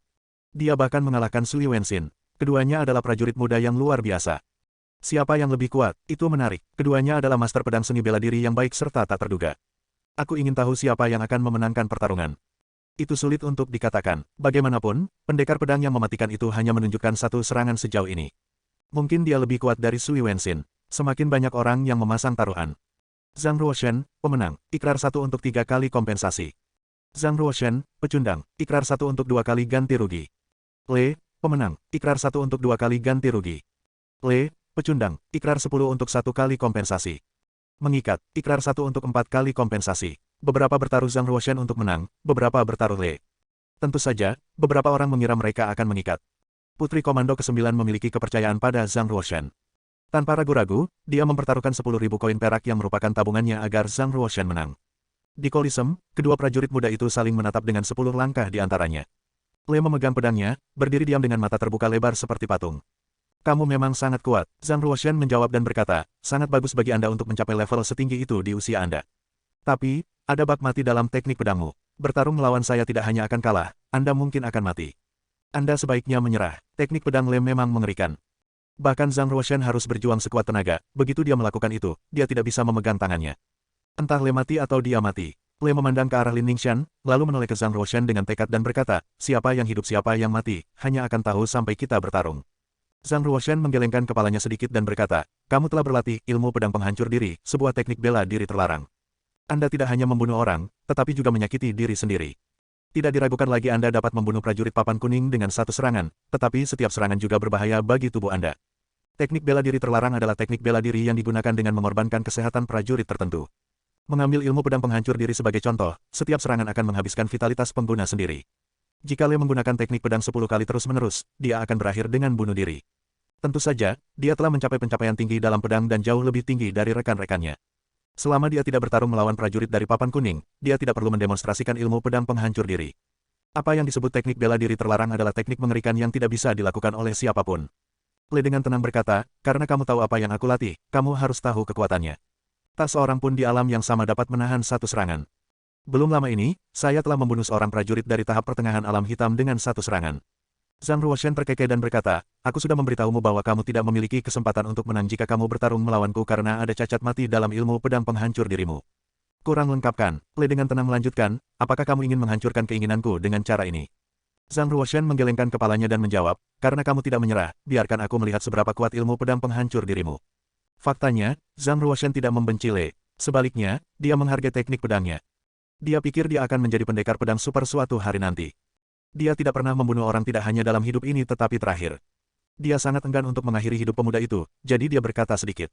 Dia bahkan mengalahkan Sui Wenxin. Keduanya adalah prajurit muda yang luar biasa. Siapa yang lebih kuat? Itu menarik. Keduanya adalah master pedang seni bela diri yang baik serta tak terduga. Aku ingin tahu siapa yang akan memenangkan pertarungan. Itu sulit untuk dikatakan. Bagaimanapun, pendekar pedang yang mematikan itu hanya menunjukkan satu serangan sejauh ini. Mungkin dia lebih kuat dari Sui Wenxin. Semakin banyak orang yang memasang taruhan. Zhang Ruoshan, pemenang, ikrar 1 untuk 3 kali kompensasi. Zhang Ruoshan, pecundang, ikrar 1 untuk 2 kali ganti rugi. Lei, pemenang, ikrar 1 untuk 2 kali ganti rugi. Lei, pecundang, ikrar 10 untuk 1 kali kompensasi. Mengikat, ikrar 1 untuk 4 kali kompensasi. Beberapa bertaruh Zhang Ruoshan untuk menang, beberapa bertaruh Lei. Tentu saja, beberapa orang mengira mereka akan mengikat. Putri Komando ke-9 memiliki kepercayaan pada Zhang Ruoshan. Tanpa ragu-ragu, dia mempertaruhkan 10.000 koin perak yang merupakan tabungannya agar Zhang Ruoshan menang. Di kolisem, kedua prajurit muda itu saling menatap dengan 10 langkah di antaranya. Lei memegang pedangnya, berdiri diam dengan mata terbuka lebar seperti patung. Kamu memang sangat kuat, Zhang Ruoshan menjawab dan berkata, sangat bagus bagi Anda untuk mencapai level setinggi itu di usia Anda. Tapi, ada bak mati dalam teknik pedangmu. Bertarung melawan saya tidak hanya akan kalah, Anda mungkin akan mati. Anda sebaiknya menyerah. Teknik pedang Lei memang mengerikan. Bahkan Zhang Ruoshan harus berjuang sekuat tenaga, begitu dia melakukan itu, dia tidak bisa memegang tangannya. Entah Lei mati atau dia mati. Lei memandang ke arah Lin Ningxian, lalu menoleh ke Zhang Ruoshan dengan tekad dan berkata, siapa yang hidup siapa yang mati, hanya akan tahu sampai kita bertarung. Zhang Ruoshan menggelengkan kepalanya sedikit dan berkata, kamu telah berlatih ilmu pedang penghancur diri, sebuah teknik bela diri terlarang. Anda tidak hanya membunuh orang, tetapi juga menyakiti diri sendiri. Tidak diragukan lagi Anda dapat membunuh prajurit papan kuning dengan satu serangan, tetapi setiap serangan juga berbahaya bagi tubuh Anda. Teknik bela diri terlarang adalah teknik bela diri yang digunakan dengan mengorbankan kesehatan prajurit tertentu. Mengambil ilmu pedang penghancur diri sebagai contoh, setiap serangan akan menghabiskan vitalitas pengguna sendiri. Jika Lei menggunakan teknik pedang 10 kali terus-menerus, dia akan berakhir dengan bunuh diri. Tentu saja, dia telah mencapai pencapaian tinggi dalam pedang dan jauh lebih tinggi dari rekan-rekannya. Selama dia tidak bertarung melawan prajurit dari papan kuning, dia tidak perlu mendemonstrasikan ilmu pedang penghancur diri. Apa yang disebut teknik bela diri terlarang adalah teknik mengerikan yang tidak bisa dilakukan oleh siapapun. Lei dengan tenang berkata, karena kamu tahu apa yang aku latih, kamu harus tahu kekuatannya. Tak seorang pun di alam yang sama dapat menahan satu serangan. Belum lama ini, saya telah membunuh seorang prajurit dari tahap pertengahan alam hitam dengan satu serangan. Zhang Ruoshan terkekeh dan berkata, aku sudah memberitahumu bahwa kamu tidak memiliki kesempatan untuk menang jika kamu bertarung melawanku karena ada cacat mati dalam ilmu pedang penghancur dirimu. Kurang lengkapkan, Lei dengan tenang melanjutkan, apakah kamu ingin menghancurkan keinginanku dengan cara ini? Zhang Ruoshan menggelengkan kepalanya dan menjawab, karena kamu tidak menyerah, biarkan aku melihat seberapa kuat ilmu pedang penghancur dirimu. Faktanya, Zhang Ruoshan tidak membenci Lei. Sebaliknya, dia menghargai teknik pedangnya. Dia pikir dia akan menjadi pendekar pedang super suatu hari nanti. Dia tidak pernah membunuh orang tidak hanya dalam hidup ini tetapi terakhir. Dia sangat enggan untuk mengakhiri hidup pemuda itu, jadi dia berkata sedikit.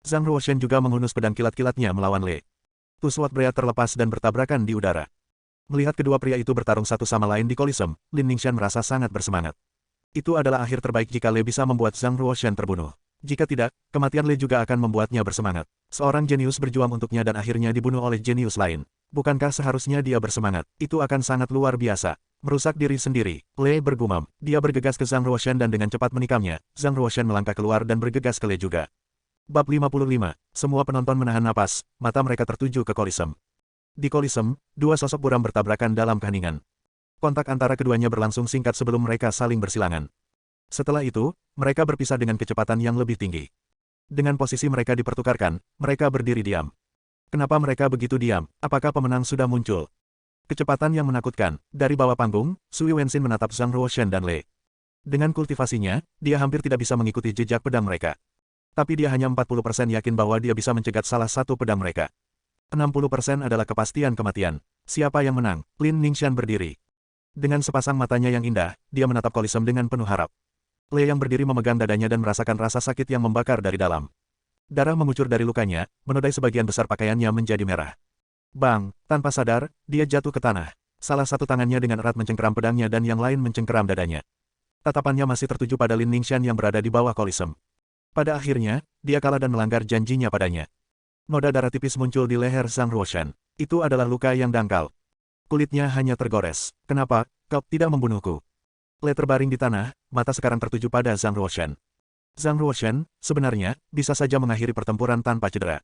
Zhang Ruoshan juga menghunus pedang kilat-kilatnya melawan Lei. Tuswat Brea terlepas dan bertabrakan di udara. Melihat kedua pria itu bertarung satu sama lain di kolisem, Lin Ningxian merasa sangat bersemangat. Itu adalah akhir terbaik jika Lei bisa membuat Zhang Ruoshan terbunuh. Jika tidak, kematian Lei juga akan membuatnya bersemangat. Seorang jenius berjuang untuknya dan akhirnya dibunuh oleh jenius lain. Bukankah seharusnya dia bersemangat? Itu akan sangat luar biasa. Merusak diri sendiri. Lei bergumam. Dia bergegas ke Zhang Ruoshan dan dengan cepat menikamnya. Zhang Ruoshan melangkah keluar dan bergegas ke Lei juga. Bab 55. Semua penonton menahan napas, mata mereka tertuju ke kolisem. Di kolisem, dua sosok buram bertabrakan dalam keheningan. Kontak antara keduanya berlangsung singkat sebelum mereka saling bersilangan. Setelah itu, mereka berpisah dengan kecepatan yang lebih tinggi. Dengan posisi mereka dipertukarkan, mereka berdiri diam. Kenapa mereka begitu diam? Apakah pemenang sudah muncul? Kecepatan yang menakutkan. Dari bawah panggung, Sui Wenxin menatap Zhang Ruoshan dan Lei. Dengan kultivasinya, dia hampir tidak bisa mengikuti jejak pedang mereka. Tapi dia hanya 40% yakin bahwa dia bisa mencegat salah satu pedang mereka. 60% adalah kepastian kematian. Siapa yang menang? Lin Ningxian berdiri. Dengan sepasang matanya yang indah, dia menatap kolisem dengan penuh harap. Lei yang berdiri memegang dadanya dan merasakan rasa sakit yang membakar dari dalam. Darah mengucur dari lukanya, menodai sebagian besar pakaiannya menjadi merah. Bang, tanpa sadar, dia jatuh ke tanah. Salah satu tangannya dengan erat mencengkeram pedangnya dan yang lain mencengkeram dadanya. Tatapannya masih tertuju pada Lin Ningxian yang berada di bawah kolisem. Pada akhirnya, dia kalah dan melanggar janjinya padanya. Noda darah tipis muncul di leher Zhang Ruoshan. Itu adalah luka yang dangkal. Kulitnya hanya tergores. Kenapa, kau tidak membunuhku? Le terbaring di tanah, mata sekarang tertuju pada Zhang Ruoshan. Zhang Ruoshan, sebenarnya, bisa saja mengakhiri pertempuran tanpa cedera.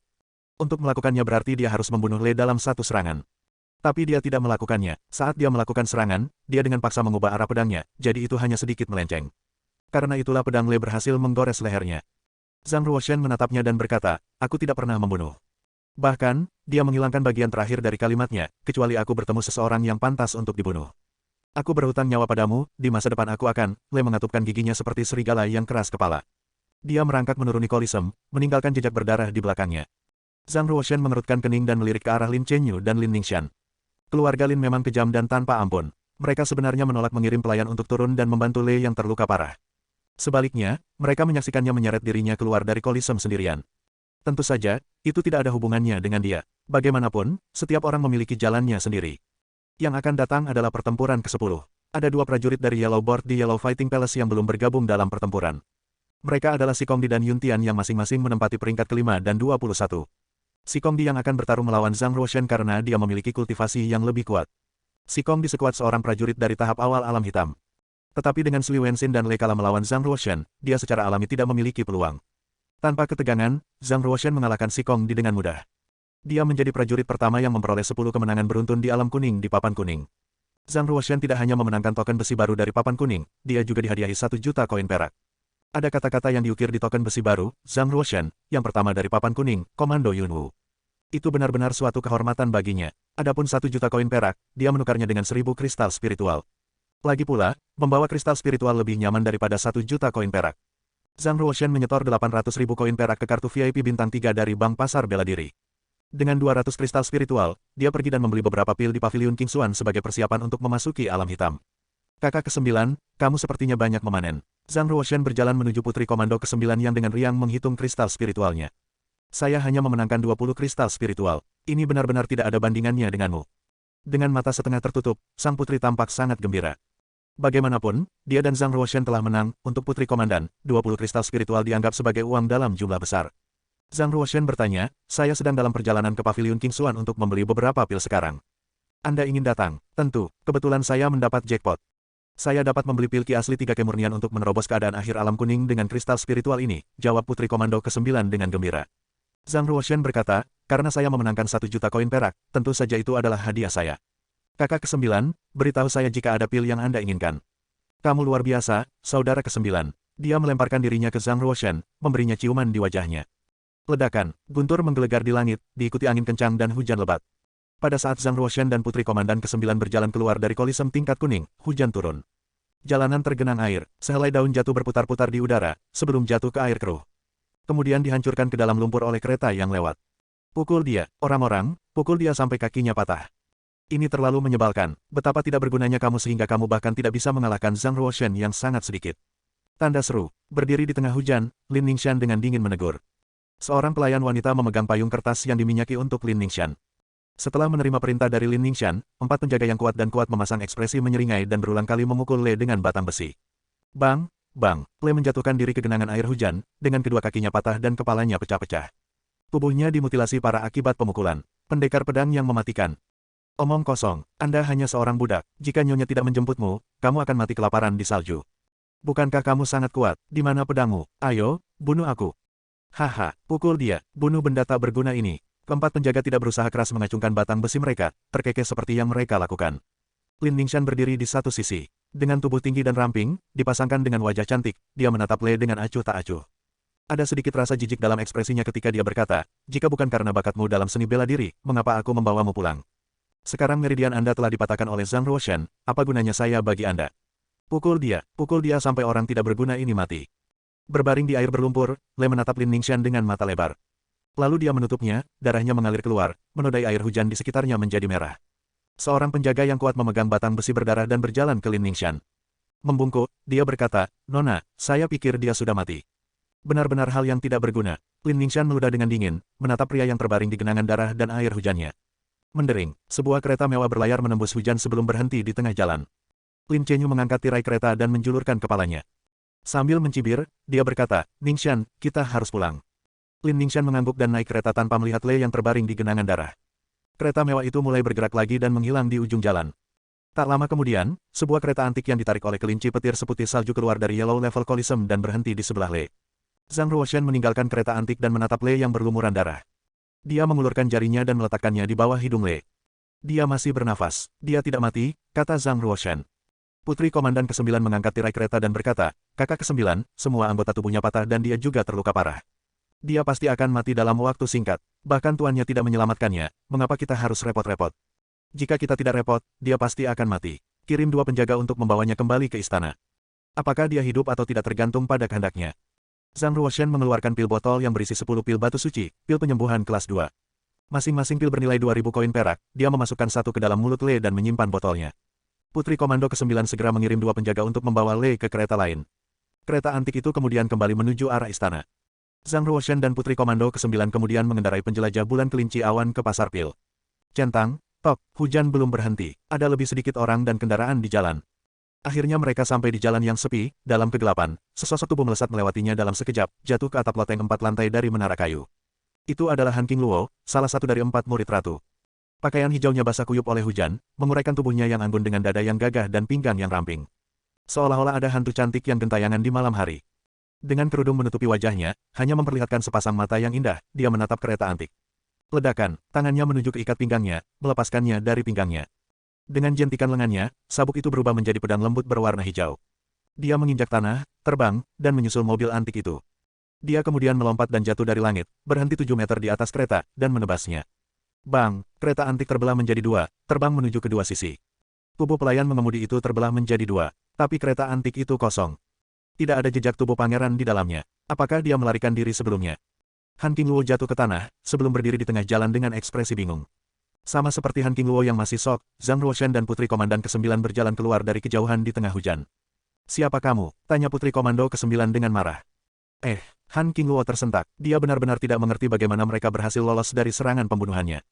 Untuk melakukannya berarti dia harus membunuh Le dalam satu serangan. Tapi dia tidak melakukannya. Saat dia melakukan serangan, dia dengan paksa mengubah arah pedangnya, jadi itu hanya sedikit melenceng. Karena itulah pedang Le berhasil menggores lehernya. Zhang Ruoshan menatapnya dan berkata, aku tidak pernah membunuh. Bahkan, dia menghilangkan bagian terakhir dari kalimatnya, kecuali aku bertemu seseorang yang pantas untuk dibunuh. Aku berhutang nyawa padamu, di masa depan aku akan, Le mengatupkan giginya seperti serigala yang keras kepala. Dia merangkak menuruni kolisem, meninggalkan jejak berdarah di belakangnya. Zhang Ruoshan mengerutkan kening dan melirik ke arah Lin Chenyu dan Lin Ningxian. Keluarga Lin memang kejam dan tanpa ampun. Mereka sebenarnya menolak mengirim pelayan untuk turun dan membantu Le yang terluka parah. Sebaliknya, mereka menyaksikannya menyeret dirinya keluar dari kolisem sendirian. Tentu saja, itu tidak ada hubungannya dengan dia. Bagaimanapun, setiap orang memiliki jalannya sendiri. Yang akan datang adalah pertempuran ke-10. Ada dua prajurit dari Yellow Board di Yellow Fighting Palace yang belum bergabung dalam pertempuran. Mereka adalah Si Kongdi dan Yun Tian yang masing-masing menempati peringkat ke-5 dan 21. Si Kongdi yang akan bertarung melawan Zhang Ruoshan karena dia memiliki kultivasi yang lebih kuat. Si Kongdi sekuat seorang prajurit dari tahap awal alam hitam. Tetapi dengan Sui Wenxin dan Le kalah melawan Zhang Ruoshan, dia secara alami tidak memiliki peluang. Tanpa ketegangan, Zhang Ruoshan mengalahkan Si Kongdi dengan mudah. Dia menjadi prajurit pertama yang memperoleh 10 kemenangan beruntun di alam kuning di papan kuning. Zhang Ruoshan tidak hanya memenangkan token besi baru dari papan kuning, dia juga dihadiahi 1 juta koin perak. Ada kata-kata yang diukir di token besi baru, Zhang Ruoshan, yang pertama dari papan kuning, Komando Yunwu. Itu benar-benar suatu kehormatan baginya. Adapun 1 juta koin perak, dia menukarnya dengan 1000 kristal spiritual. Lagi pula, membawa kristal spiritual lebih nyaman daripada 1 juta koin perak. Zhang Ruoshan menyetor 800.000 koin perak ke kartu VIP bintang 3 dari Bank Pasar Bela Diri. Dengan 200 kristal spiritual, dia pergi dan membeli beberapa pil di Paviliun King Xuan sebagai persiapan untuk memasuki alam hitam. Kakak ke-9, kamu sepertinya banyak memanen. Zhang Ruoshan berjalan menuju putri komando ke-9 yang dengan riang menghitung kristal spiritualnya. Saya hanya memenangkan 20 kristal spiritual. Ini benar-benar tidak ada bandingannya denganmu. Dengan mata setengah tertutup, sang putri tampak sangat gembira. Bagaimanapun, dia dan Zhang Ruoshan telah menang. Untuk putri komandan, 20 kristal spiritual dianggap sebagai uang dalam jumlah besar. Zhang Ruoshan bertanya, saya sedang dalam perjalanan ke Paviliun King Xuan untuk membeli beberapa pil sekarang. Anda ingin datang? Tentu, kebetulan saya mendapat jackpot. Saya dapat membeli pil ki asli 3 kemurnian untuk menerobos keadaan akhir alam kuning dengan kristal spiritual ini, jawab putri komando ke-9 dengan gembira. Zhang Ruoshan berkata, karena saya memenangkan 1 juta koin perak, tentu saja itu adalah hadiah saya. Kakak ke-9, beritahu saya jika ada pil yang Anda inginkan. Kamu luar biasa, saudara ke-9. Dia melemparkan dirinya ke Zhang Ruoshan, memberinya ciuman di wajahnya. Ledakan, guntur menggelegar di langit, diikuti angin kencang dan hujan lebat. Pada saat Zhang Ruoshan dan putri komandan ke-9 berjalan keluar dari kolisem tingkat kuning, hujan turun. Jalanan tergenang air, sehelai daun jatuh berputar-putar di udara, sebelum jatuh ke air keruh. Kemudian dihancurkan ke dalam lumpur oleh kereta yang lewat. Pukul dia, orang-orang, pukul dia sampai kakinya patah. Ini terlalu menyebalkan, betapa tidak bergunanya kamu sehingga kamu bahkan tidak bisa mengalahkan Zhang Ruoshan yang sangat sedikit. Tanda seru, berdiri di tengah hujan, Lin Ningxian dengan dingin menegur. Seorang pelayan wanita memegang payung kertas yang diminyaki untuk Lin Ningxian. Setelah menerima perintah dari Lin Ningxian, 4 penjaga yang kuat dan kuat memasang ekspresi menyeringai dan berulang kali memukul Le dengan batang besi. Bang, bang, Le menjatuhkan diri ke genangan air hujan, dengan kedua kakinya patah dan kepalanya pecah-pecah. Tubuhnya dimutilasi parah akibat pemukulan. Pendekar pedang yang mematikan. Omong kosong, Anda hanya seorang budak. Jika nyonya tidak menjemputmu, kamu akan mati kelaparan di salju. Bukankah kamu sangat kuat? Di mana pedangmu? Ayo, bunuh aku. Haha, pukul dia, bunuh benda tak berguna ini. Keempat penjaga tidak berusaha keras mengacungkan batang besi mereka, terkekeh seperti yang mereka lakukan. Lin Ningxian berdiri di satu sisi. Dengan tubuh tinggi dan ramping, dipasangkan dengan wajah cantik, dia menatap Le dengan acuh tak acuh. Ada sedikit rasa jijik dalam ekspresinya ketika dia berkata, jika bukan karena bakatmu dalam seni bela diri, mengapa aku membawamu pulang? Sekarang meridian Anda telah dipatahkan oleh Zhang Ruoshan, apa gunanya saya bagi Anda? Pukul dia sampai orang tidak berguna ini mati. Berbaring di air berlumpur, Le menatap Lin Ningxian dengan mata lebar. Lalu dia menutupnya, darahnya mengalir keluar, menodai air hujan di sekitarnya menjadi merah. Seorang penjaga yang kuat memegang batang besi berdarah dan berjalan ke Lin Ningxian. Membungkuk, dia berkata, Nona, saya pikir dia sudah mati. Benar-benar hal yang tidak berguna. Lin Ningxian meludah dengan dingin, menatap pria yang terbaring di genangan darah dan air hujannya. Mendering, sebuah kereta mewah berlayar menembus hujan sebelum berhenti di tengah jalan. Lin Chenyu mengangkat tirai kereta dan menjulurkan kepalanya. Sambil mencibir, dia berkata, Ningxian, kita harus pulang. Lin Ningxian mengangguk dan naik kereta tanpa melihat Lei yang terbaring di genangan darah. Kereta mewah itu mulai bergerak lagi dan menghilang di ujung jalan. Tak lama kemudian, sebuah kereta antik yang ditarik oleh kelinci petir seputih salju keluar dari Yellow Level Coliseum dan berhenti di sebelah Lei. Zhang Ruoshan meninggalkan kereta antik dan menatap Lei yang berlumuran darah. Dia mengulurkan jarinya dan meletakkannya di bawah hidung Lei. Dia masih bernafas. Dia tidak mati, kata Zhang Ruoshan. Putri Komandan ke-9 mengangkat tirai kereta dan berkata, kakak ke-9, semua anggota tubuhnya patah dan dia juga terluka parah. Dia pasti akan mati dalam waktu singkat. Bahkan tuannya tidak menyelamatkannya, mengapa kita harus repot-repot? Jika kita tidak repot, dia pasti akan mati. Kirim 2 penjaga untuk membawanya kembali ke istana. Apakah dia hidup atau tidak tergantung pada kehendaknya. Zhang Ruoshan mengeluarkan pil botol yang berisi 10 pil batu suci, pil penyembuhan kelas 2. Masing-masing pil bernilai 2.000 koin perak, dia memasukkan satu ke dalam mulut Lei dan menyimpan botolnya. Putri Komando ke-9 segera mengirim 2 penjaga untuk membawa Lei ke kereta lain. Kereta antik itu kemudian kembali menuju arah istana. Zhang Ruoshan dan Putri Komando ke-9 kemudian mengendarai penjelajah bulan kelinci awan ke pasar pil. Centang, tok, hujan belum berhenti, ada lebih sedikit orang dan kendaraan di jalan. Akhirnya mereka sampai di jalan yang sepi, dalam kegelapan, sesosok tubuh melesat melewatinya dalam sekejap, jatuh ke atap loteng 4 lantai dari menara kayu. Itu adalah Han King Luo, salah satu dari 4 murid ratu. Pakaian hijaunya basah kuyup oleh hujan, menguraikan tubuhnya yang anggun dengan dada yang gagah dan pinggang yang ramping. Seolah-olah ada hantu cantik yang gentayangan di malam hari. Dengan kerudung menutupi wajahnya, hanya memperlihatkan sepasang mata yang indah, dia menatap kereta antik. Ledakan, tangannya menuju ke ikat pinggangnya, melepaskannya dari pinggangnya. Dengan jentikan lengannya, sabuk itu berubah menjadi pedang lembut berwarna hijau. Dia menginjak tanah, terbang, dan menyusul mobil antik itu. Dia kemudian melompat dan jatuh dari langit, berhenti 7 meter di atas kereta, dan menebasnya. Bang, kereta antik terbelah menjadi 2, terbang menuju kedua sisi. Tubuh pelayan mengemudi itu terbelah menjadi 2, tapi kereta antik itu kosong. Tidak ada jejak tubuh pangeran di dalamnya. Apakah dia melarikan diri sebelumnya? Han King Luo jatuh ke tanah, sebelum berdiri di tengah jalan dengan ekspresi bingung. Sama seperti Han King Luo yang masih shock, Zhang Ruoshan dan Putri Komandan ke-9 berjalan keluar dari kejauhan di tengah hujan. Siapa kamu? Tanya Putri Komando ke-9 dengan marah. Han King Luo tersentak. Dia benar-benar tidak mengerti bagaimana mereka berhasil lolos dari serangan pembunuhannya.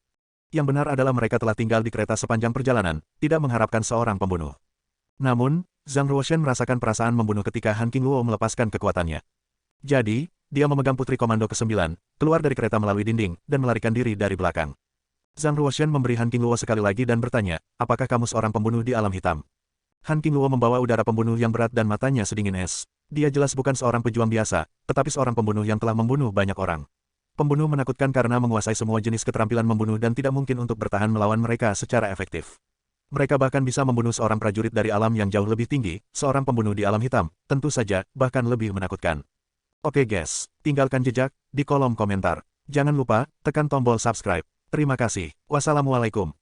Yang benar adalah mereka telah tinggal di kereta sepanjang perjalanan, tidak mengharapkan seorang pembunuh. Namun, Zhang Ruoshan merasakan perasaan membunuh ketika Han King Luo melepaskan kekuatannya. Jadi, dia memegang Putri Komando ke-9, keluar dari kereta melalui dinding, dan melarikan diri dari belakang. Zhang Ruoshan memberi Han King Luo sekali lagi dan bertanya, apakah kamu seorang pembunuh di alam hitam? Han King Luo membawa udara pembunuh yang berat dan matanya sedingin es. Dia jelas bukan seorang pejuang biasa, tetapi seorang pembunuh yang telah membunuh banyak orang. Pembunuh menakutkan karena menguasai semua jenis keterampilan membunuh dan tidak mungkin untuk bertahan melawan mereka secara efektif. Mereka bahkan bisa membunuh seorang prajurit dari alam yang jauh lebih tinggi, seorang pembunuh di alam hitam, tentu saja, bahkan lebih menakutkan. Oke guys, tinggalkan jejak di kolom komentar. Jangan lupa, tekan tombol subscribe. Terima kasih. Wassalamualaikum.